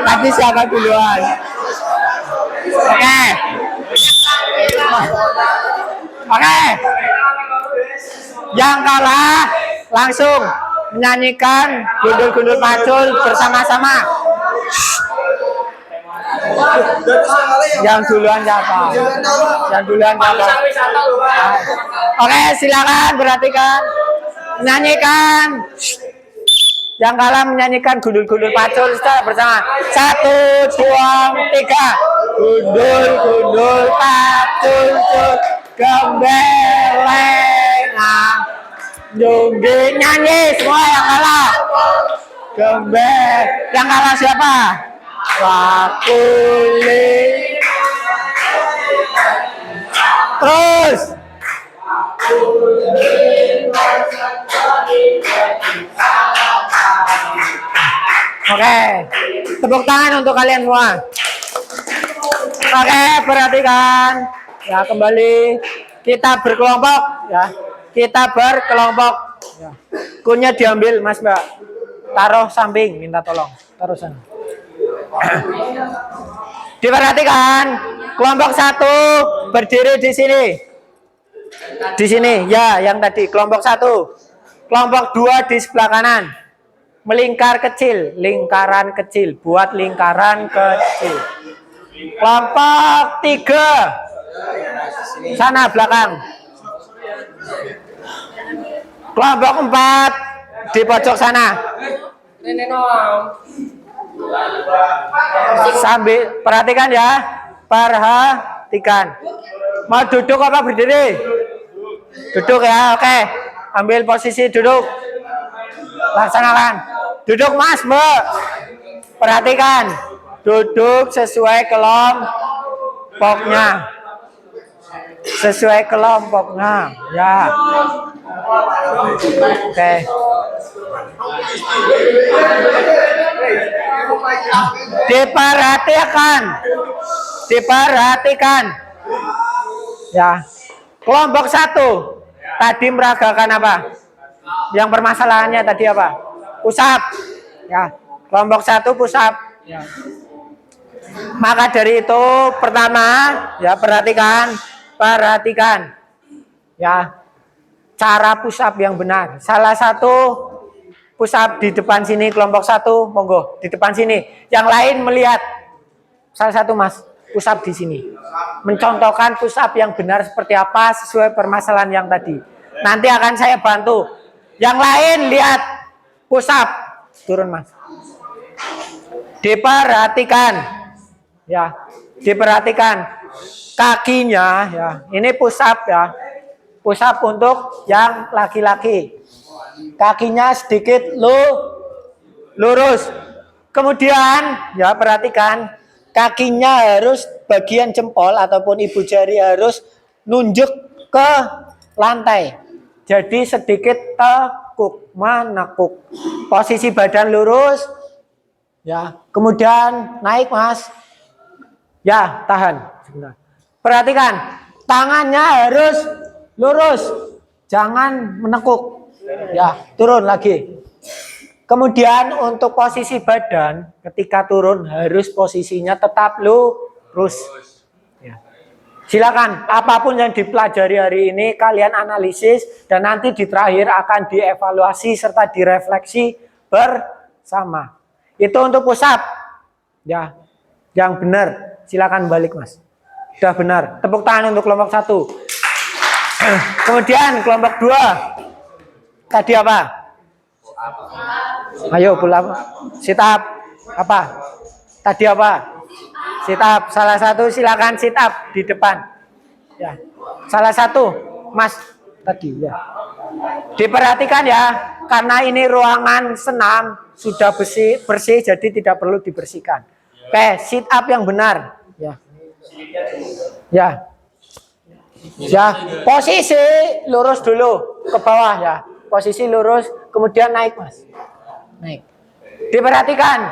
Tapi siapa duluan? Oke. Yang kalah langsung menyanyikan gundul-gundul pacul bersama-sama. Yang duluan siapa? Yang duluan siapa? Oke, silakan perhatikan. Menyanyikan. Yang kalah menyanyikan gundul-gundul pacul bersama. 1, 2, 3. Gundul-gundul pacul gembelengan. Junggi nyanyi semua yang kalah. Yang kalah siapa? Wakuli. Terus. Oke, tepuk tangan untuk kalian semua. Oke, perhatikan. Ya, kembali kita berkelompok ya. Kita berkelompok. Ya. Kunya diambil, Mas, Mbak. Taruh samping, minta tolong. Taruh sana. Diperhatikan. Kelompok 1 berdiri di sini. Di sini, ya, yang tadi kelompok 1. Kelompok 2 di sebelah kanan. Melingkar kecil, lingkaran kecil, buat lingkaran kecil. Kelompok 3 sana belakang. Kelompok 4 di pojok sana. Sambil perhatikan ya, perhatikan. Mau duduk apa berdiri? Duduk ya, oke. Ambil posisi duduk. Laksanakan. Duduk, Mas, Mbak. Perhatikan. Duduk sesuai kelompoknya. Sesuai kelompoknya. Ya. Oke. Diperhatikan. Diperhatikan. Ya. Kelompok 1 tadi meragakan apa? Yang permasalahannya tadi apa? Pusat. Ya. Kelompok 1 pusat. Ya. Maka dari itu pertama, ya perhatikan ya cara push up yang benar. Salah satu push up di depan sini, kelompok 1 monggo di depan sini. Yang lain melihat salah satu, Mas, push up di sini. Mencontohkan push up yang benar seperti apa sesuai permasalahan yang tadi. Nanti akan saya bantu. Yang lain lihat push up. Turun, Mas. Diperhatikan. Ya, diperhatikan kakinya ya. Ini push up ya. Push up untuk yang laki-laki. Kakinya sedikit lurus. Kemudian ya perhatikan kakinya harus bagian jempol ataupun ibu jari harus nunjuk ke lantai. Jadi sedikit tekuk, menekuk. Posisi badan lurus. Ya, kemudian naik, Mas. Ya, tahan. Perhatikan, tangannya harus lurus, jangan menekuk. Ya, turun lagi. Kemudian untuk posisi badan, ketika turun harus posisinya tetap lurus. Ya. Silakan, apapun yang dipelajari hari ini kalian analisis dan nanti di terakhir akan dievaluasi serta direfleksi bersama. Itu untuk push up. Ya, yang benar. Silakan balik, Mas. Sudah benar. Tepuk tangan untuk kelompok 1. Kemudian kelompok 2. Tadi apa? Ayo pull up. Sit up. Apa? Tadi apa? Sit up. Salah satu silakan sit up di depan. Ya. Salah satu, Mas, tadi ya. Diperhatikan ya, karena ini ruangan senam sudah bersih jadi tidak perlu dibersihkan. Oke, sit up yang benar. Ya. Ya. Ya, posisi lurus dulu ke bawah ya. Posisi lurus, kemudian naik, Mas. Naik. Diperhatikan.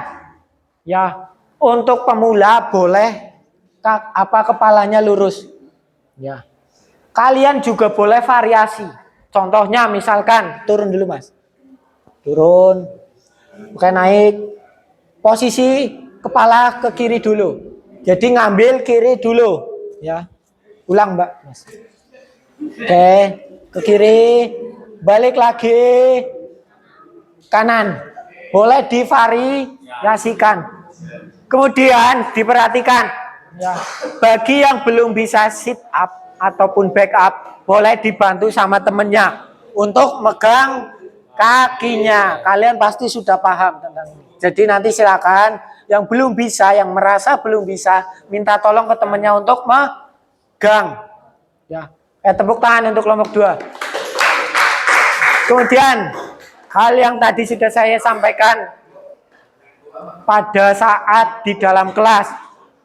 Ya, untuk pemula boleh kepalanya lurus. Ya. Kalian juga boleh variasi. Contohnya misalkan turun dulu, Mas. Turun. Oke, naik. Posisi kepala ke kiri dulu. Jadi ngambil kiri dulu, ya. Ulang, Mbak. Mas. Oke, ke kiri. balik lagi kanan. Boleh divariasikan. Kemudian diperhatikan. Ya. Bagi yang belum bisa sit up ataupun back up, boleh dibantu sama temennya untuk megang kakinya. Kalian pasti sudah paham tentang ini. Jadi nanti silakan yang belum bisa, yang merasa belum bisa, minta tolong ke temennya untuk megang. Ya. Tepuk tangan untuk kelompok 2. Kemudian hal yang tadi sudah saya sampaikan pada saat di dalam kelas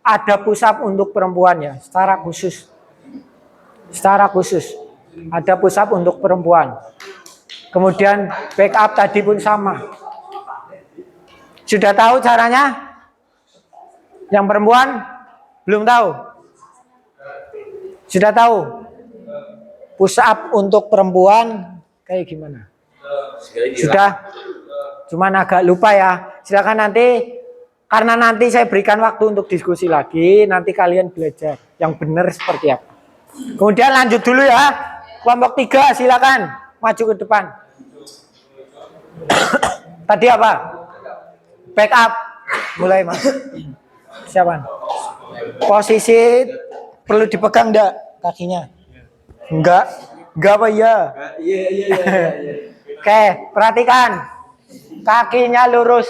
ada push up untuk perempuan ya, secara khusus. Secara khusus ada push up untuk perempuan. Kemudian back up tadi pun sama. Sudah tahu caranya? Yang perempuan belum tahu? Sudah tahu? Push up untuk perempuan kayak gimana? Sudah? Cuman agak lupa ya. Silakan nanti, karena nanti saya berikan waktu untuk diskusi lagi, nanti kalian belajar yang benar seperti apa. Kemudian lanjut dulu ya. Kelompok 3 silakan maju ke depan. Tadi apa? Back up. Mulai Mas. Siapa? Posisi perlu dipegang enggak kakinya? Enggak. Enggak apa ya? Oke, perhatikan. Kakinya lurus.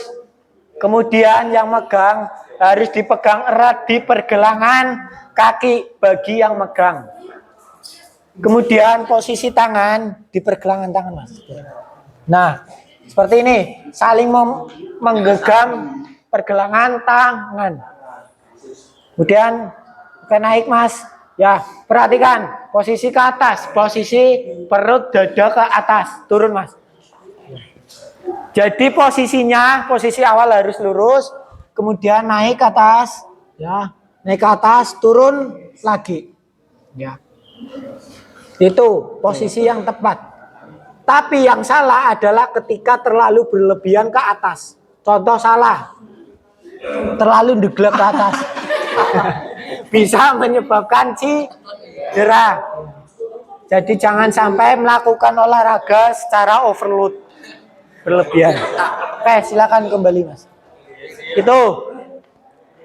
Kemudian yang megang harus dipegang erat di pergelangan kaki bagi yang megang. Kemudian posisi tangan di pergelangan tangan, Mas. Nah, seperti ini, saling menggenggam pergelangan tangan. Kemudian naik, Mas. Ya, perhatikan posisi ke atas, posisi perut dada ke atas, turun, Mas. Jadi posisinya, posisi awal harus lurus, kemudian naik ke atas, ya, naik ke atas, turun lagi, ya. Itu posisi yang tepat. Tapi yang salah adalah ketika terlalu berlebihan ke atas. Contoh salah, terlalu deglek ke atas, bisa menyebabkan cedera. Jadi jangan sampai melakukan olahraga secara overload, berlebihan. Oke, silakan kembali, Mas. Itu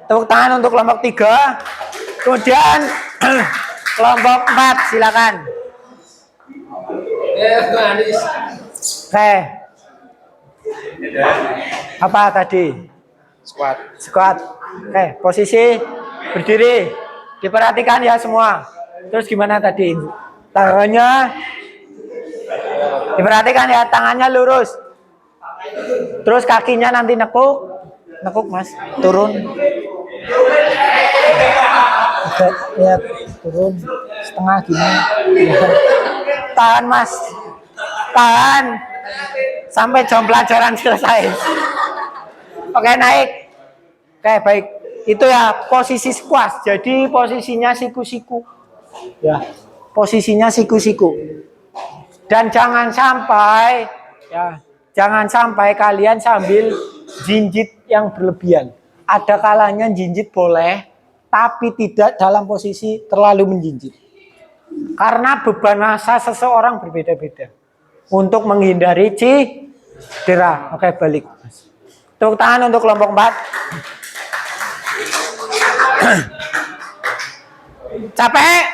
tepuk tangan untuk kelompok 3. Kemudian kelompok 4 silakan. Oke. Apa tadi? Squat. Oke, posisi berdiri. Diperhatikan ya semua. Terus gimana tadi? Tangannya diperhatikan ya, tangannya lurus. Terus kakinya nanti nekuk, Mas, turun. Ya, turun setengah gini. Tahan, Mas. Tahan sampai jam pelajaran selesai. Oke, naik. Oke, baik. Itu ya posisi squat. Jadi posisinya siku-siku. Ya, posisinya siku-siku. Dan jangan sampai kalian sambil jinjit yang berlebihan. Ada kalanya jinjit boleh, tapi tidak dalam posisi terlalu menjinjit. Karena beban massa seseorang berbeda-beda. Untuk menghindari cedera. Oke, balik. Tepuk tangan untuk kelompok 4. Capek?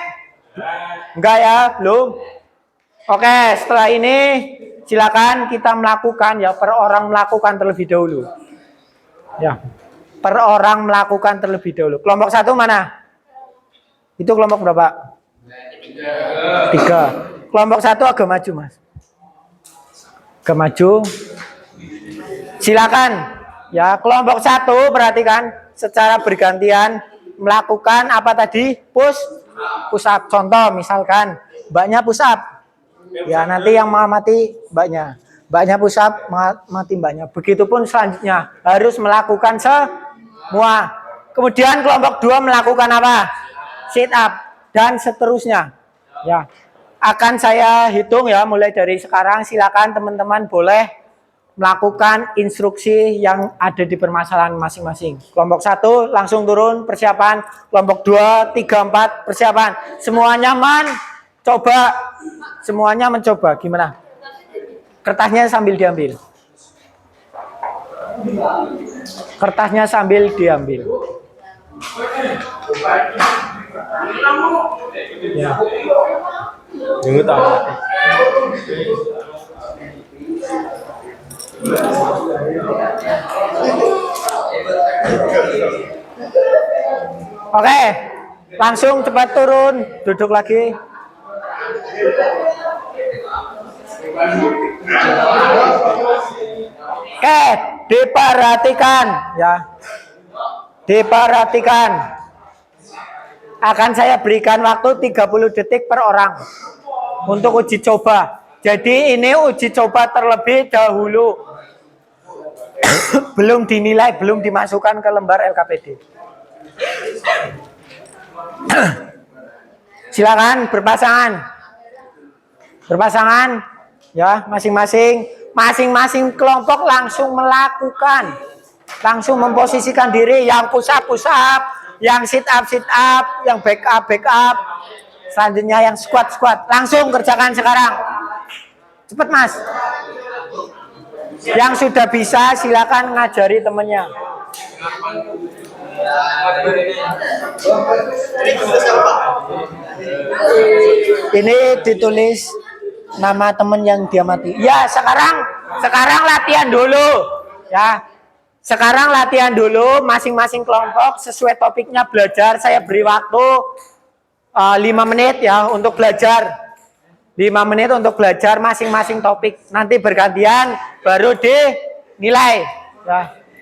Enggak ya, belum. Oke, setelah ini silakan kita melakukan ya, per orang melakukan terlebih dahulu. Ya. Per orang melakukan terlebih dahulu. Kelompok 1 mana? Itu kelompok berapa? 3. Kelompok 1 agak maju, Mas. Agak maju. Silakan. Ya, kelompok 1 perhatikan secara bergantian melakukan apa tadi? Push up. Contoh misalkan mbaknya push up. Ya, nanti yang mati mbaknya. Mbaknya push up, mati mbaknya. Begitupun selanjutnya harus melakukan semua. Kemudian kelompok 2 melakukan apa? Sit up dan seterusnya. Ya, akan saya hitung ya mulai dari sekarang. Silakan teman-teman boleh melakukan instruksi yang ada di permasalahan masing-masing. Kelompok 1 langsung turun persiapan. Kelompok 2, 3, 4 persiapan. Semuanya mencoba. Gimana? Kertasnya sambil diambil. Kertasnya sambil diambil. Ya. Dulu tahu. Oke, langsung cepat turun, duduk lagi. Oke, diperhatikan ya. Diperhatikan. Akan saya berikan waktu 30 detik per orang untuk uji coba. Jadi ini uji coba terlebih dahulu. Belum dinilai, belum dimasukkan ke lembar LKPD. Silakan berpasangan. Berpasangan ya, masing-masing kelompok langsung melakukan, langsung memposisikan diri, yang push up, yang sit up, yang back up, selanjutnya yang squat, langsung kerjakan sekarang. Cepet Mas. Yang sudah bisa silakan ngajari temennya. Ini ditulis nama temen yang dia mati. Ya, sekarang latihan dulu. Ya. Sekarang latihan dulu, masing-masing kelompok sesuai topiknya belajar. Saya beri waktu 5 menit ya untuk belajar. 5 menit untuk belajar masing-masing topik. Nanti bergantian baru dinilai. Ya.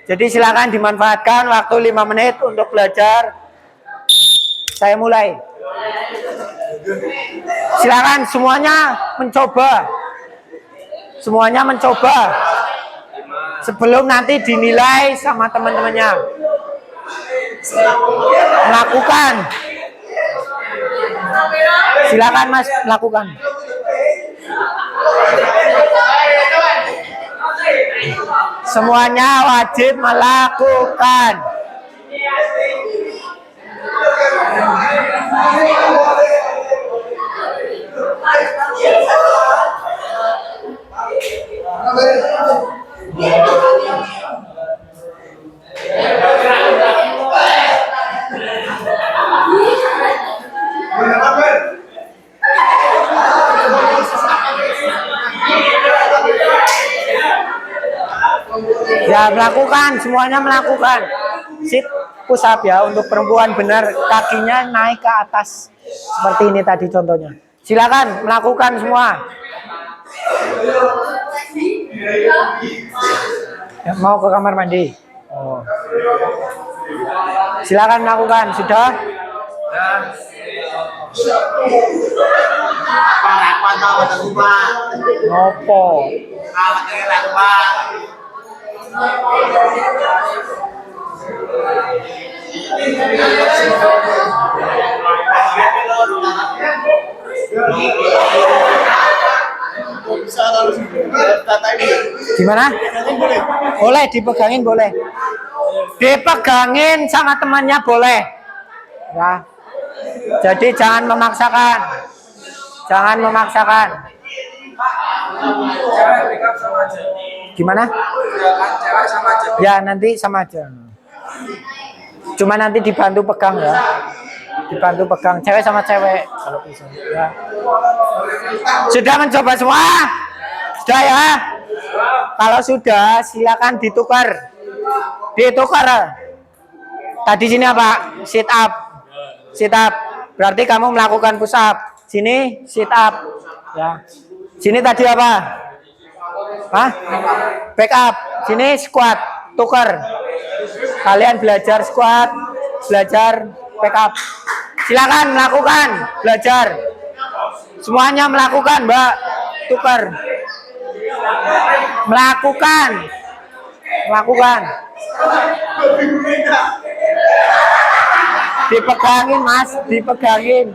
Jadi silakan dimanfaatkan waktu 5 menit untuk belajar. Saya mulai. Silakan semuanya mencoba. Semuanya mencoba. Sebelum nanti dinilai sama teman-temannya. Melakukan. Silakan Mas, melakukan. Semuanya wajib melakukan. Ya, melakukan, semuanya melakukan. Sit push up ya, untuk perempuan benar, kakinya naik ke atas. Seperti ini tadi contohnya. Silakan melakukan semua. Ya, mau ke kamar mandi. Oh. Silakan melakukan, sudah? Ngopo. Gimana? Boleh dipegangin, boleh. Dipegangin sama temannya boleh. Ya. Jadi jangan memaksakan. Jangan memaksakan. Gimana? Ya, nanti sama aja. Cuma nanti dibantu pegang ya. Dibantu pegang cewek sama cewek kalau bisa. Ya. Sudah mencoba semua? Sudah ya? Kalau sudah, silakan ditukar. Ditukar. Tadi sini apa? Sit up. Sit up. Berarti kamu melakukan push up. Sini sit up. Ya. Sini tadi apa? Hah? Back up. Sini squat. Tukar. Kalian belajar squat, belajar back up. Silakan melakukan, belajar. Semuanya melakukan, Mbak. Tukar. Melakukan. Melakukan. Dipegangin, Mas, dipegangin.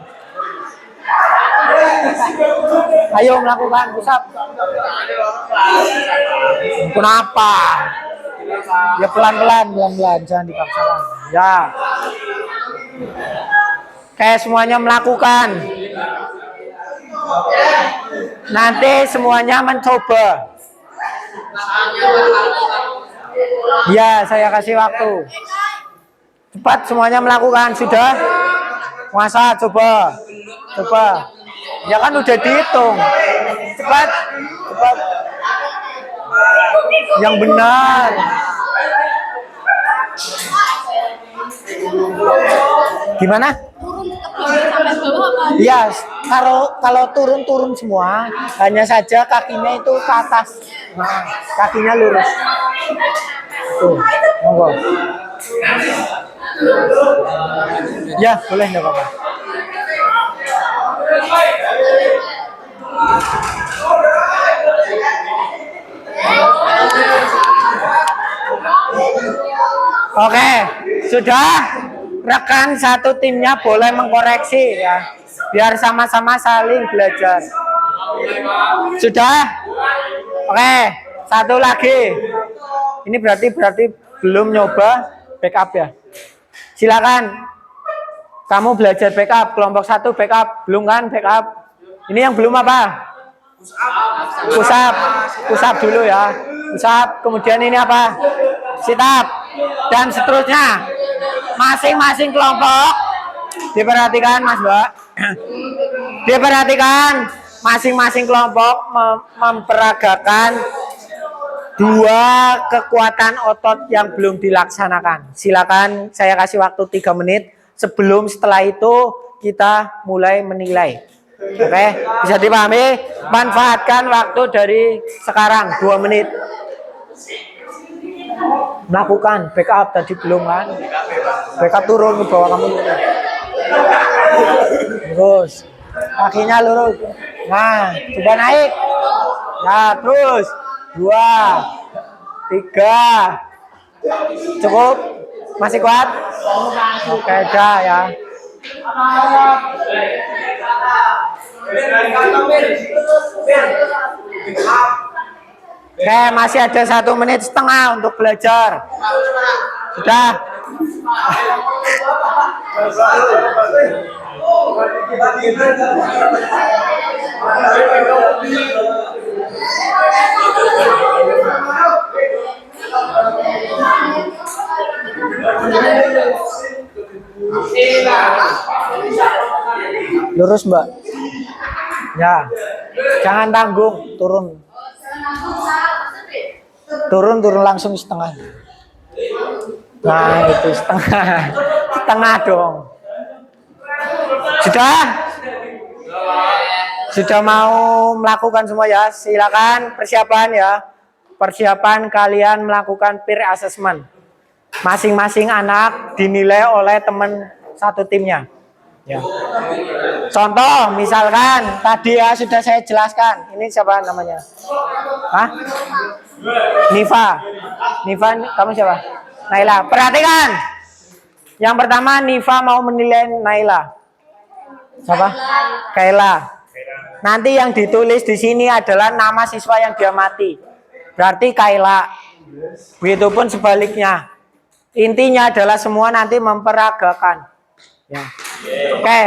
Ayo melakukan push up. Kenapa? Ya pelan-pelan, jangan dipaksakan. Ya. Kayak semuanya melakukan. Nanti semuanya mencoba. Ya, saya kasih waktu. Cepat semuanya melakukan. Sudah? Masa coba. Coba. Ya kan udah dihitung. Cepat. Cepat. Yang benar. Gimana? Iya, kalau turun semua, hanya saja kakinya itu ke atas. Nah, kakinya lurus. Tuh, monggo. Ya, boleh enggak apa-apa. Oke, sudah. Rekan satu timnya boleh mengkoreksi ya, biar sama-sama saling belajar. Sudah? Oke, satu lagi. Ini berarti belum nyoba backup ya. Silakan. Kamu belajar backup, kelompok 1 backup, belum kan backup? Ini yang belum apa? Push up dulu ya. Push up, kemudian ini apa? Sit up dan seterusnya. Masing-masing kelompok diperhatikan Mas Mbak. Diperhatikan masing-masing kelompok memperagakan 2 kekuatan otot yang belum dilaksanakan. Silakan saya kasih waktu 3 menit. Setelah itu kita mulai menilai. Oke, bisa dipahami? Manfaatkan waktu dari sekarang 2 menit. Melakukan backup tadi belum kan? Backup turun ke bawah kamu. Terus kakinya lurus. Nah, coba naik. Nah, terus 2, 3. Cukup? Masih kuat? Oke, dah ya. Oke, masih ada 1,5 menit untuk belajar. Sudah. Lurus Mbak. Ya, jangan tanggung, turun langsung setengah. Nah itu setengah dong. Sudah mau melakukan semua ya? Silakan persiapan ya. Persiapan kalian melakukan peer assessment. Masing-masing anak dinilai oleh teman satu timnya. Ya. Contoh, misalkan tadi ya sudah saya jelaskan. Ini siapa namanya? Hah? Niva, kamu siapa? Naila. Perhatikan. Yang pertama Niva mau menilai Naila. Siapa? Kaila. Nanti yang ditulis di sini adalah nama siswa yang dia mati. Berarti Kaila. Begitupun sebaliknya. Intinya adalah semua nanti memperagakan. Ya. Oke.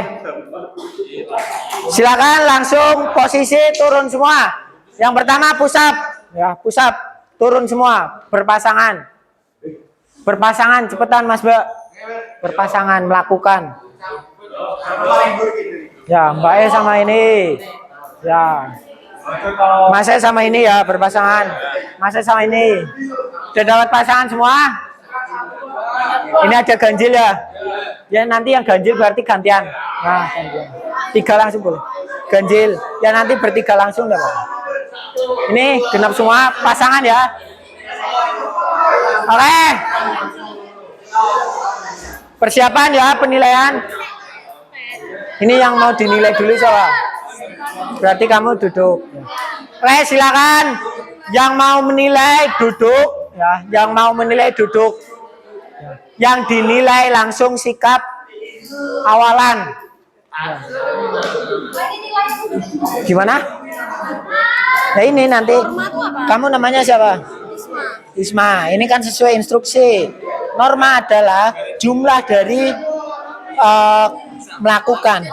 Silakan langsung posisi turun semua. Yang pertama push up. Ya, push up. Turun semua berpasangan. Berpasangan cepetan Mas Mbak. Berpasangan melakukan. Ya, Mbak E sama ini. Ya. Mas E sama ini ya berpasangan. Mas E sama ini. Sudah dapat pasangan semua? Ini ada ganjil ya. Ya nanti yang ganjil berarti gantian. Nah, gantian. 3 langsung boleh. Ganjil. Ya nanti bertiga langsung enggak apa-apa. Ini genap semua pasangan ya. Oke. Persiapan ya penilaian. Ini yang mau dinilai dulu coba. Berarti kamu duduk. Oke, silakan. Yang mau menilai duduk ya, yang mau menilai duduk. Yang dinilai langsung sikap awalan. Gimana? Nah ini nanti kamu namanya siapa? Isma. Ini kan sesuai instruksi. Norma adalah jumlah dari melakukan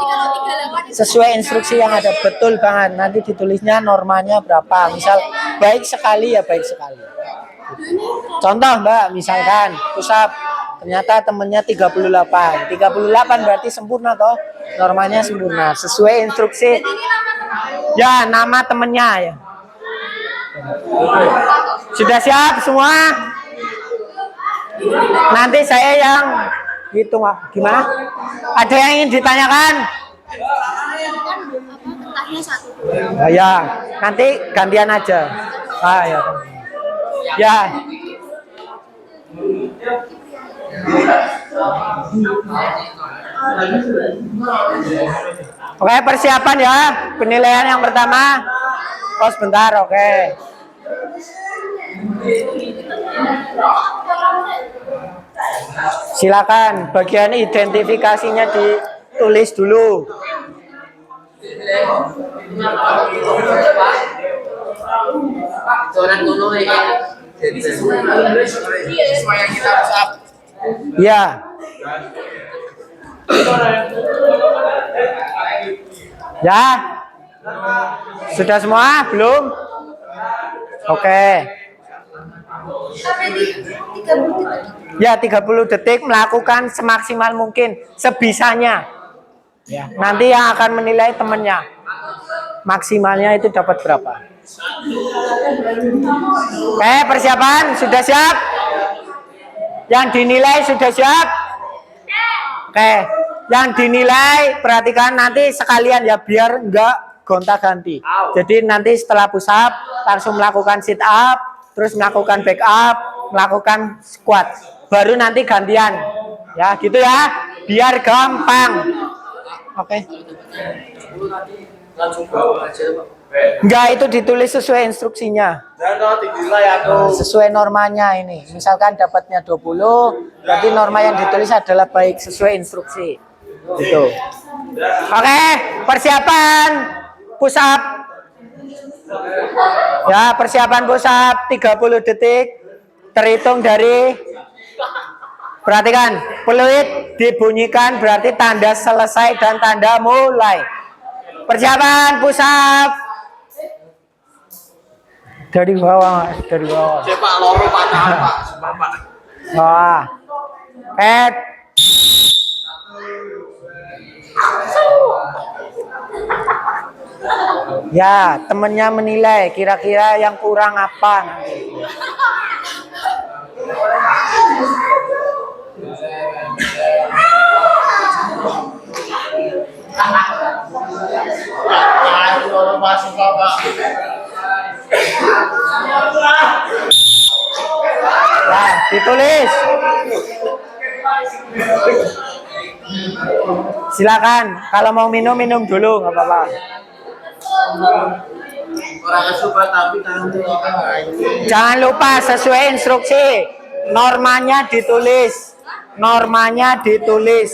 sesuai instruksi yang ada. Betul banget. Nanti ditulisnya normanya berapa. Misal baik sekali ya baik sekali. Contoh Mbak, misalkan push up ternyata temennya 38. 38 berarti sempurna toh. Normanya sempurna sesuai instruksi. Ya, nama temennya ya. Sudah siap semua? Nanti saya yang hitung. Gimana? Ada yang ingin ditanyakan? Ya, nanti gantian aja. Ya. Ya. Oke, persiapan ya. Penilaian yang pertama. Oh, sebentar, oke. Silakan, bagian identifikasinya ditulis dulu. Ya. Ya. Sudah semua? Belum? Oke. Ya, 30 detik melakukan semaksimal mungkin, sebisanya. Ya, nanti yang akan menilai temannya. Maksimalnya itu dapat berapa? Oke, persiapan sudah siap? Yang dinilai sudah siap? Oke, yang dinilai perhatikan nanti sekalian ya biar enggak gonta-ganti. Jadi nanti setelah push up langsung melakukan sit up, terus melakukan back up, melakukan squat. Baru nanti gantian. Ya, gitu ya. Biar gampang. Oke. Enggak, itu ditulis sesuai instruksinya. Sesuai normanya ini. Misalkan dapatnya 20, berarti norma yang ditulis adalah baik sesuai instruksi. Gitu. Oke, persiapan push up. Ya, persiapan push up 30 detik. Terhitung dari, perhatikan, peluit dibunyikan berarti tanda selesai dan tanda mulai. Persiapan push up. Dari bawah, dari bawah. Pak loro patahan Pak, Bapak. Wah. Ya, temennya menilai kira-kira yang kurang apa nanti. Nah, ditulis. Silakan, kalau mau minum dulu, nggak apa-apa. Jangan lupa sesuai instruksi. Normanya ditulis. Normanya ditulis.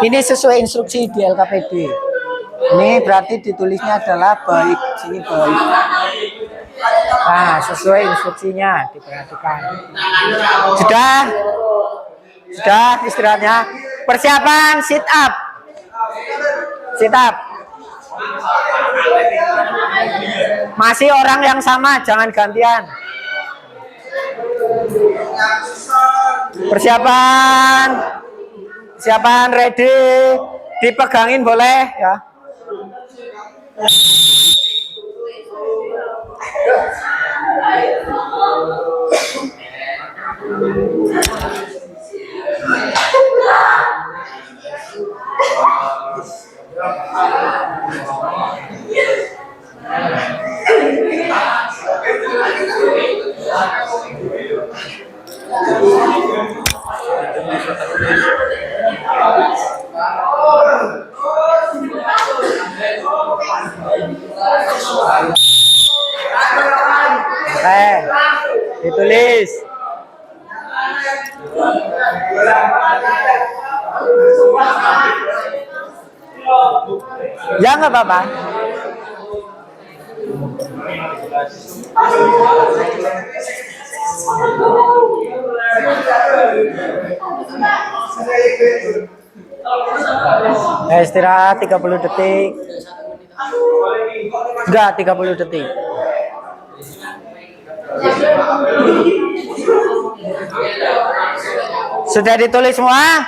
Ini sesuai instruksi di LKPD. Ini berarti ditulisnya adalah baik. Sini baik. Nah, sesuai instruksinya diperhatikan. Sudah? Sudah istirahatnya. Persiapan sit up. Sit up. Masih orang yang sama, jangan gantian. Persiapan. Persiapan ready. Dipegangin boleh ya. Ditulis. Ya nggak apa-apa. Istirahat 30 detik. Enggak, 30 detik. Sudah ditulis semua?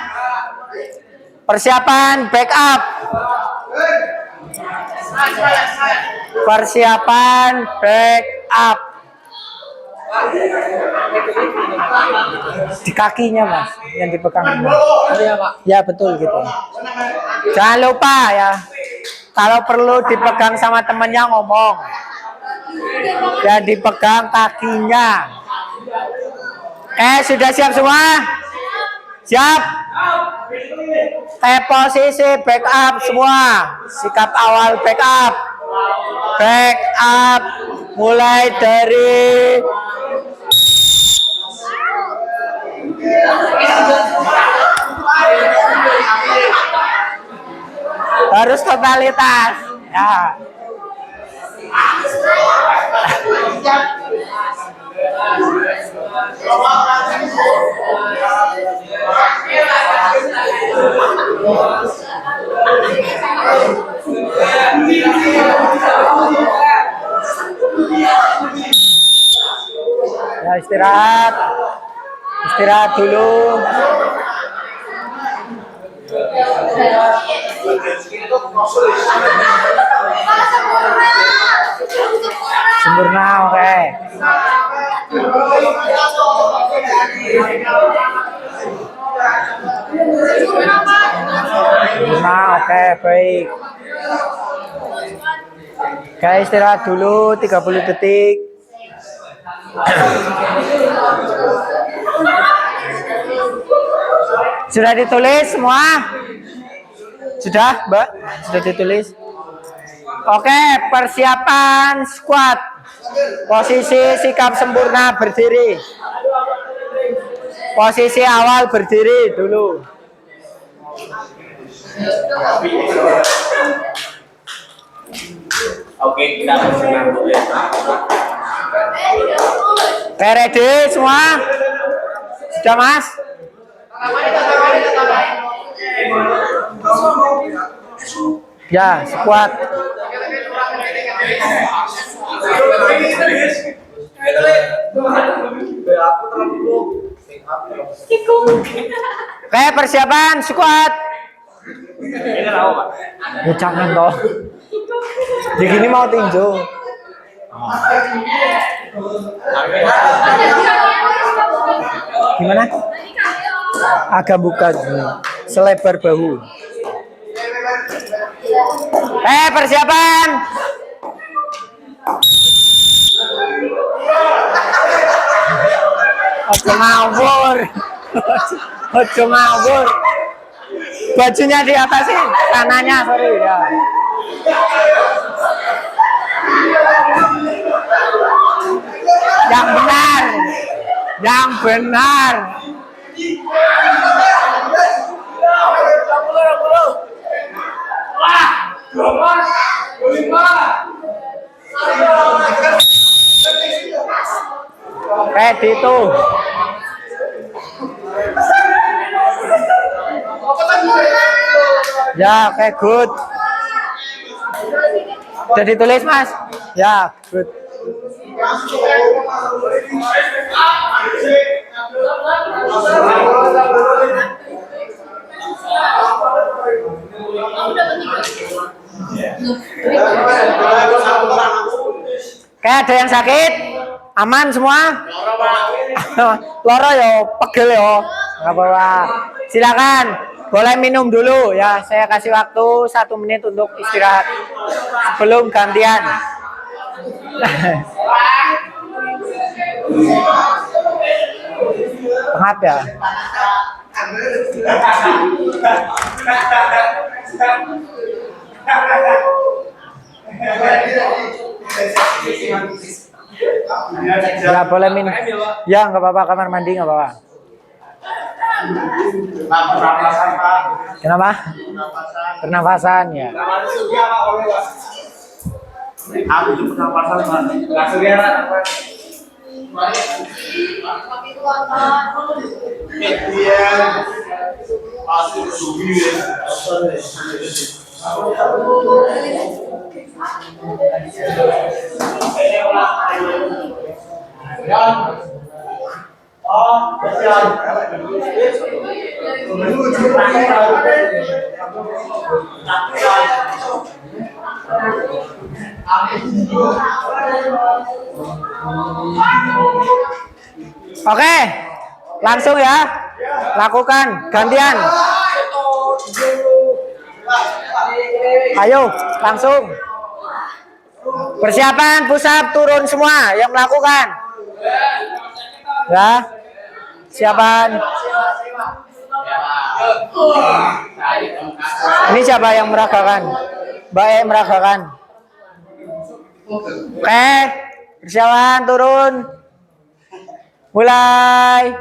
Persiapan backup. Persiapan backup. Di kakinya mas, yang dipegang. Iya Pak. Ya betul gitu. Jangan lupa ya, kalau perlu dipegang sama temennya ngomong. Ya dipegang kakinya. Sudah siap semua? Siap? Posisi backup semua. Sikap awal backup. Backup mulai dari harus totalitas. Ya. Ya istirahat. Istirahat dulu. Sempurna, oke. Sempurna, oke, baik. Oke, istirahat dulu 30 detik. Sudah ditulis semua? Sudah, Mbak? Sudah ditulis? Oke, persiapan squat. Posisi sikap sempurna berdiri. Posisi awal berdiri dulu. Oke, kita bersenang dulu ya. Ready semua? Sudah mas? Ya, squat. Oke, persiapan squat. Ya jangan toh. Jadi gini mau tinju. Gimana? Agak buka selebar bahu. Persiapan. Ojo ngawur. Ojo ngawur. Bajunya di atas sih, kanannya sorry ya. Yang benar. Yang benar. Ready tuh. Ya, oke, good. Udah ditulis, Mas? Ya, good. Kayak ada yang sakit? Aman semua? Loro yo, pegel yo. Nggak apa-apa. Silakan, boleh minum dulu ya. Saya kasih waktu 1 menit untuk istirahat sebelum gantian. Pengap ya. Ya boleh minum. Ya nggak apa-apa, kamar mandi nggak apa-apa. Kenapa? Pernafasan ya. Oke, langsung ya. Lakukan gantian. Ayo, langsung. Persiapan push up turun semua yang melakukan. Ya. Siapan. Ini siapa yang meragakan? Mbak E meragakan. Oke, persiapan turun. Mulai.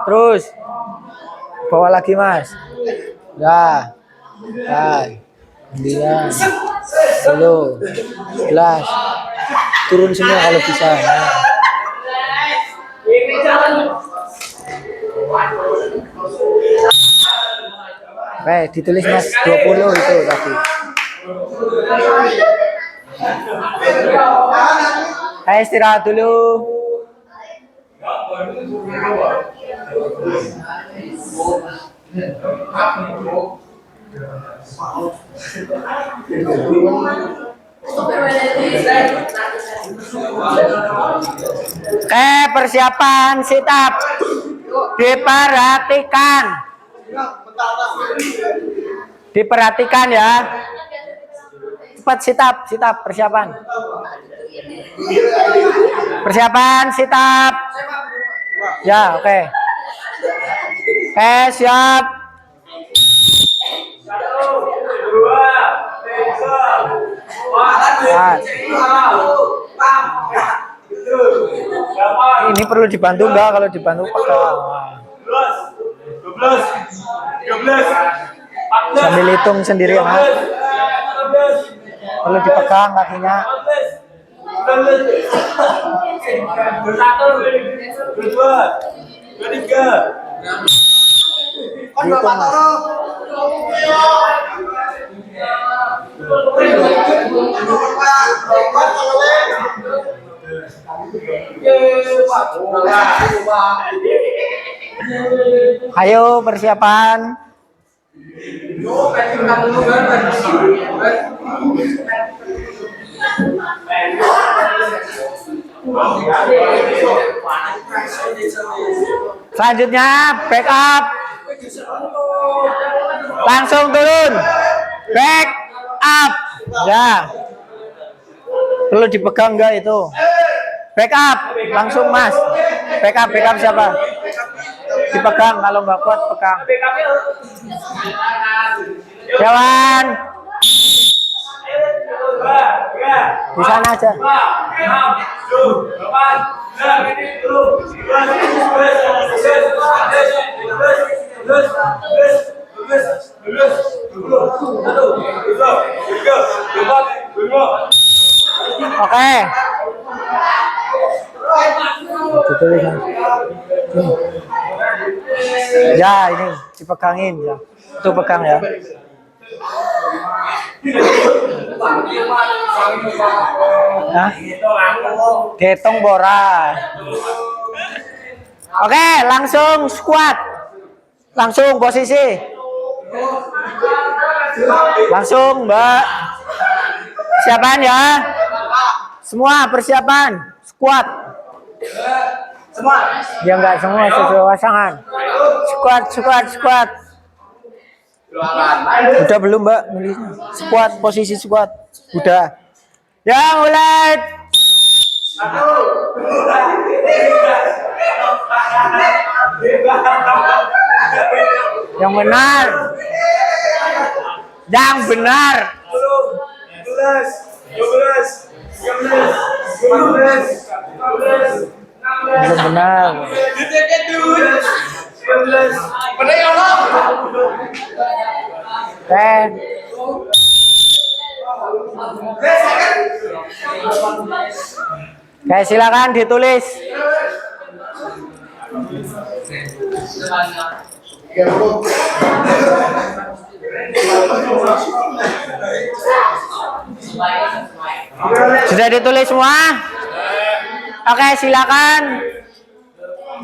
Terus. Bawa lagi, Mas. Dah. 9, 10, 11. Turun semua kalau bisa. Nah. Oke, ditulis Mas 20 itu tadi. Ayo istirahat dulu. Persiapan sit up. Diperhatikan ya. Cepat sit up persiapan. Persiapan sit up. Ya, oke. Siap. 1, 2, 3, 4, 5, 6, 7, 8. Ini perlu dibantu enggak? Kalau dibantu pegang. 12, 13, 14. Sambil hitung sendiri ya, Mas. Perlu dipegang kakinya. 21, 22, 23. Ayo persiapan. Selanjutnya back up. Langsung turun. Back up. Ya. Perlu dipegang enggak itu? Back up. Langsung Mas. Back up siapa? Dipegang, kalau nggak kuat pegang. Jalan. Di sana aja. Oke. Ya, ini dipegangin ya. Itu pegang ya. Hah? Getong bora. Oke, langsung squat. Langsung posisi. Langsung, Mbak. Persiapan ya. Semua persiapan. Squat. Semua. Ya enggak semua sesuai pasangan. Squat. Udah belum, Mbak? Squat, posisi squat. Udah. Ya, mulai. 1, 2, 3. Yang benar. 11, 12, 13, 14, 15, 16. Belum benar. 19. Oke. Oke, silakan ditulis. Sudah ditulis semua? Oke, silakan.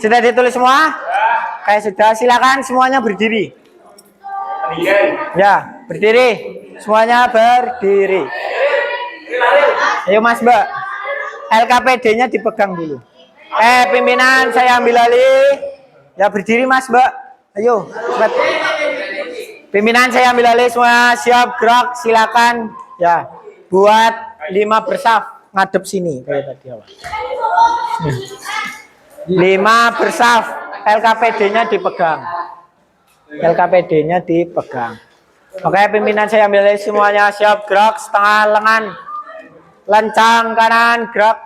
Sudah ditulis semua? Oke, sudah. Silakan semuanya berdiri. Ya, berdiri. Semuanya berdiri. Ayo Mas Mbak. LKPD-nya dipegang dulu. Pimpinan saya ambil alih. Ya berdiri Mas Mbak. Ayo, cepat. Pimpinan saya ambil alih, semua siap gerak, silakan. Ya, buat 5 bersaf ngadep sini kayak tadi awal. 5 bersaf, LKPD-nya dipegang. LKPD-nya dipegang. Oke, pimpinan saya ambil alih, semuanya siap gerak, setengah lengan. Lencang kanan, gerak.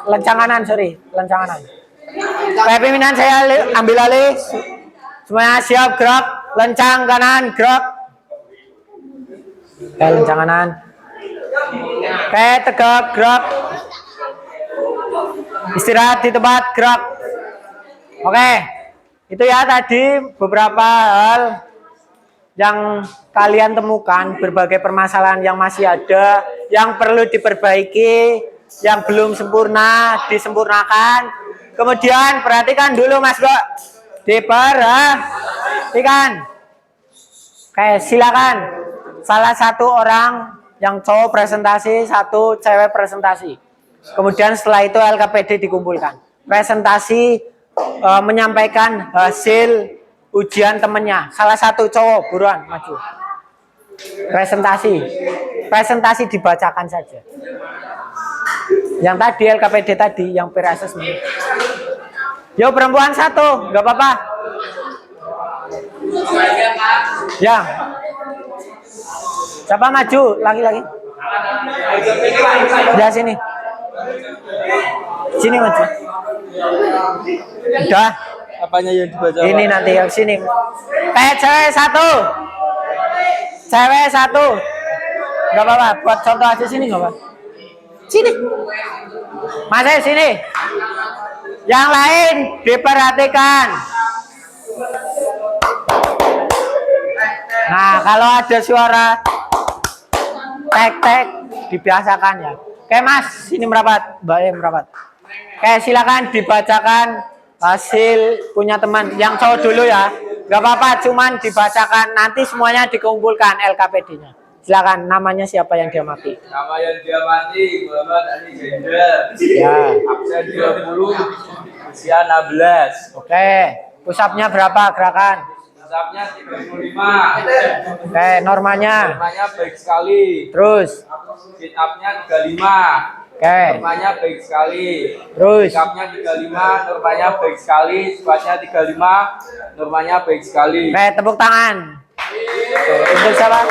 Lencang kanan, sorry, lencang kanan. Oke, pimpinan saya ambil alih. Semuanya siap gerak, lencang kanan, gerak. Oke, lencang kanan. Oke, tegak, gerak. Istirahat di tempat, gerak. Oke, itu ya tadi beberapa hal yang kalian temukan, berbagai permasalahan yang masih ada, yang perlu diperbaiki, yang belum sempurna, disempurnakan. Kemudian perhatikan dulu Mas Mbak, diperhatikan. Oke, silakan. Salah satu orang yang cowok presentasi, satu cewek presentasi. Kemudian setelah itu LKPD dikumpulkan. Presentasi menyampaikan hasil ujian temennya. Salah satu cowok, buruan maju. Presentasi dibacakan saja. Yang tadi LKPD tadi, yang peer assessment. Yo perempuan satu, nggak apa-apa. Ya. Siapa maju? Laki-laki. Ya sini. Sini maju. Udah. Apanya yang dibaca? Ini nanti yang sini. Cewek satu. Cewek satu. Gak apa-apa. Buat contoh aja sini gak apa. Sini. Masih sini. Yang lain diperhatikan. Nah, kalau ada suara tek-tek dibiasakan ya. Oke Mas, sini merapat. Mbak merapat. Oke, silakan dibacakan hasil punya teman. Yang cowok dulu ya. Gak apa-apa, cuman dibacakan. Nanti semuanya dikumpulkan LKPD-nya. Silakan, namanya siapa yang dia mati? Nama yang dia mati Muhammad Ali Gender. Ya. Absen 20, usia 16. Oke, push-up-nya berapa gerakan? Pusatnya 35. Oke, normanya. Normanya baik sekali. Terus. Sit up-nya 35. Oke. Normanya baik sekali. Terus. Pick up-nya 35, normanya baik sekali. Squat-nya 35, normanya baik sekali. Oke, tepuk tangan. Oke, untuk siapa?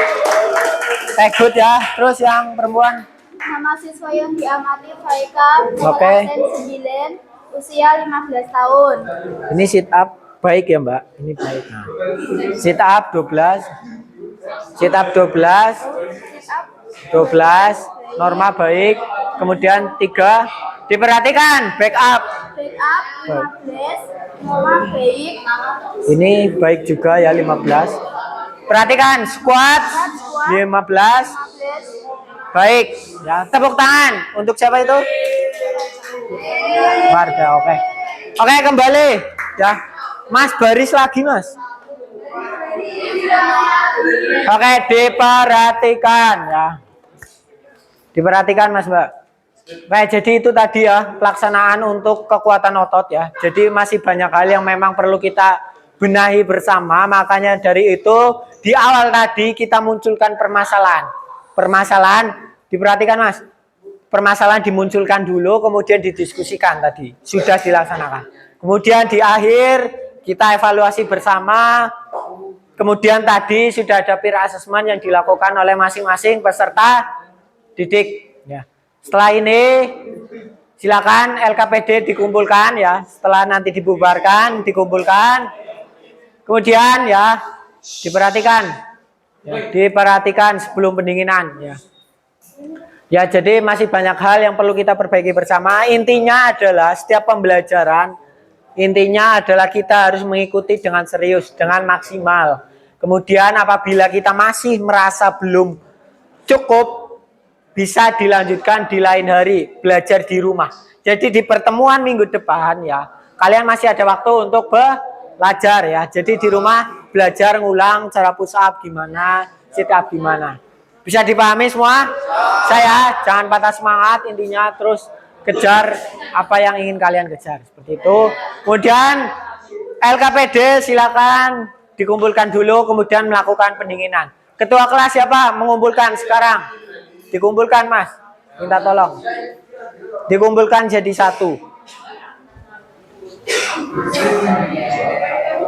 Good ya. Terus yang perempuan? Nama siswa yang diamati Faika, Oke. absen 9, usia 15 tahun. Ini sit up baik ya Mbak? Ini baik. Nah. Sit up 12. Sit up 12. 12. Norma baik. Kemudian 3. Diperhatikan. Back up. Back up 15, norma baik. Ini baik juga ya 15. Perhatikan. Squat 15. 15, Baik. Ya, tepuk tangan. Untuk siapa itu? Warga. Oke. Oke, kembali. Ya. Mas baris lagi, Mas. Oke, diperhatikan ya. Diperhatikan Mas Mbak. Baik, jadi itu tadi ya pelaksanaan untuk kekuatan otot ya. Jadi masih banyak hal yang memang perlu kita benahi bersama. Makanya dari itu di awal tadi kita munculkan permasalahan. Permasalahan diperhatikan Mas. Permasalahan dimunculkan dulu kemudian didiskusikan tadi. Sudah dilaksanakan. Kemudian di akhir kita evaluasi bersama. Kemudian tadi sudah ada peer assessment yang dilakukan oleh masing-masing peserta didik. Ya. Setelah ini silakan LKPD dikumpulkan ya. Setelah nanti dibubarkan, dikumpulkan. Kemudian ya diperhatikan. Ya, diperhatikan sebelum pendinginan ya. Ya, jadi masih banyak hal yang perlu kita perbaiki bersama. Intinya adalah setiap pembelajaran, intinya adalah kita harus mengikuti dengan serius, dengan maksimal. Kemudian apabila kita masih merasa belum cukup, bisa dilanjutkan di lain hari, belajar di rumah. Jadi di pertemuan minggu depan ya, kalian masih ada waktu untuk belajar ya. Jadi di rumah belajar ngulang cara push up gimana, sit up gimana. Bisa dipahami semua? Saya jangan patah semangat, intinya terus kejar apa yang ingin kalian kejar. Seperti itu. Kemudian LKPD silakan dikumpulkan dulu, kemudian melakukan pendinginan. Ketua kelas siapa? Mengumpulkan sekarang. Dikumpulkan Mas. Minta tolong. Dikumpulkan jadi satu.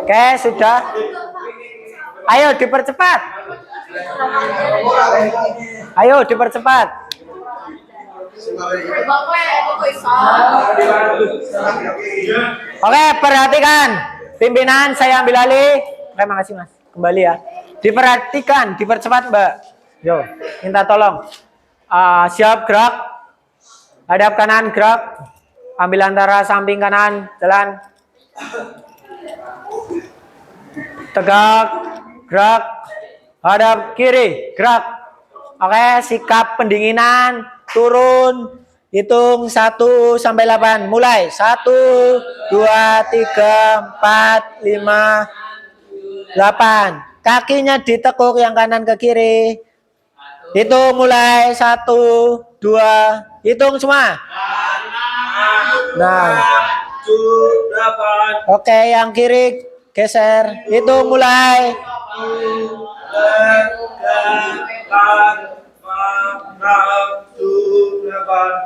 Oke, sudah. Ayo dipercepat. Ayo dipercepat. Oke, perhatikan. Pimpinan saya ambil alih. Terima kasih Mas. Kembali ya. Diperhatikan, dipercepat Mbak. Yo, minta tolong. Siap gerak. Hadap kanan gerak. Ambil antara samping kanan, jalan. Tegak, gerak. Hadap kiri, gerak. Oke, sikap pendinginan, turun. Hitung 1 sampai 8. Mulai. 1, 2, 3, 4, 5, 8. Kakinya ditekuk yang kanan ke kiri. Hitung mulai. 1, 2. Hitung semua. Nah. 8. Oke, yang kiri geser. Hitung mulai. 8.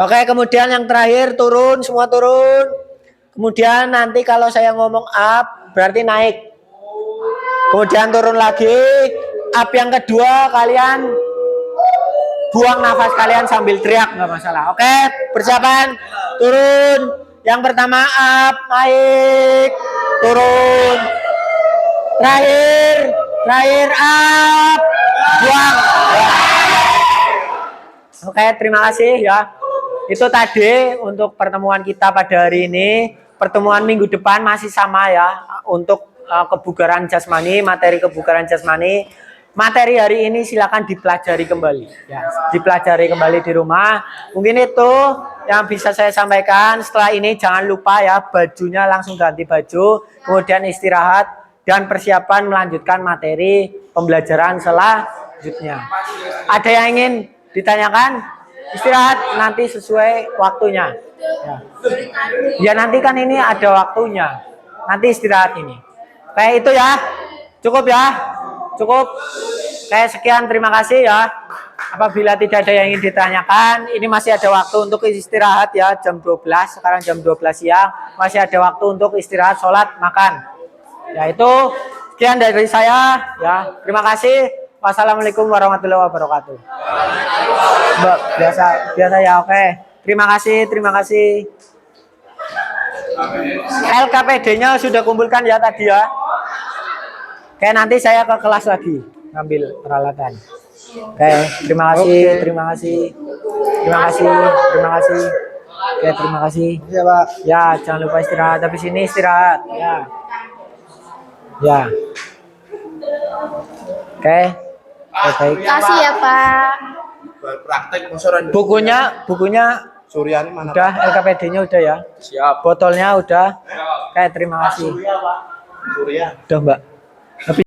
Oke, kemudian yang terakhir turun, semua turun. Kemudian nanti kalau saya ngomong up, berarti naik. Kemudian turun lagi. Up yang kedua, kalian buang nafas kalian sambil teriak, nggak masalah. Oke, persiapan. Turun. Yang pertama up, naik, turun. Terakhir up, buang. Ya. Oke, terima kasih ya. Itu tadi untuk pertemuan kita pada hari ini. Pertemuan minggu depan masih sama ya, untuk kebugaran jasmani, materi kebugaran jasmani. Materi hari ini silakan dipelajari kembali ya. Dipelajari kembali di rumah. Mungkin itu yang bisa saya sampaikan. Setelah ini jangan lupa ya, bajunya langsung ganti baju, kemudian istirahat dan persiapan melanjutkan materi pembelajaran selanjutnya. Ada yang ingin ditanyakan? Istirahat nanti sesuai waktunya. Ya nanti kan ini ada waktunya. Nanti istirahat ini. Kayak itu ya. Cukup ya. Cukup. Kayak sekian, terima kasih ya. Apabila tidak ada yang ingin ditanyakan, ini masih ada waktu untuk istirahat ya, jam 12, sekarang jam 12 siang. Masih ada waktu untuk istirahat, sholat, makan. Ya itu sekian dari saya ya. Terima kasih. Wassalamualaikum warahmatullahi wabarakatuh. Mbak, biasa ya, oke. Terima kasih. LKPD-nya sudah kumpulkan ya tadi ya. Oke, nanti saya ke kelas lagi ngambil peralatan. Oke, terima kasih. Oke, terima kasih. Ya Pak. Ya, jangan lupa istirahat. Habis ini istirahat. Ya. Oke. Baik. Kasih ya Pak. Praktek masyarakat. Bukunya Suryani mana? udah, LKPD-nya udah ya. Siap. Botolnya udah. Oke, terima kasih. Surya. Udah, Mbak.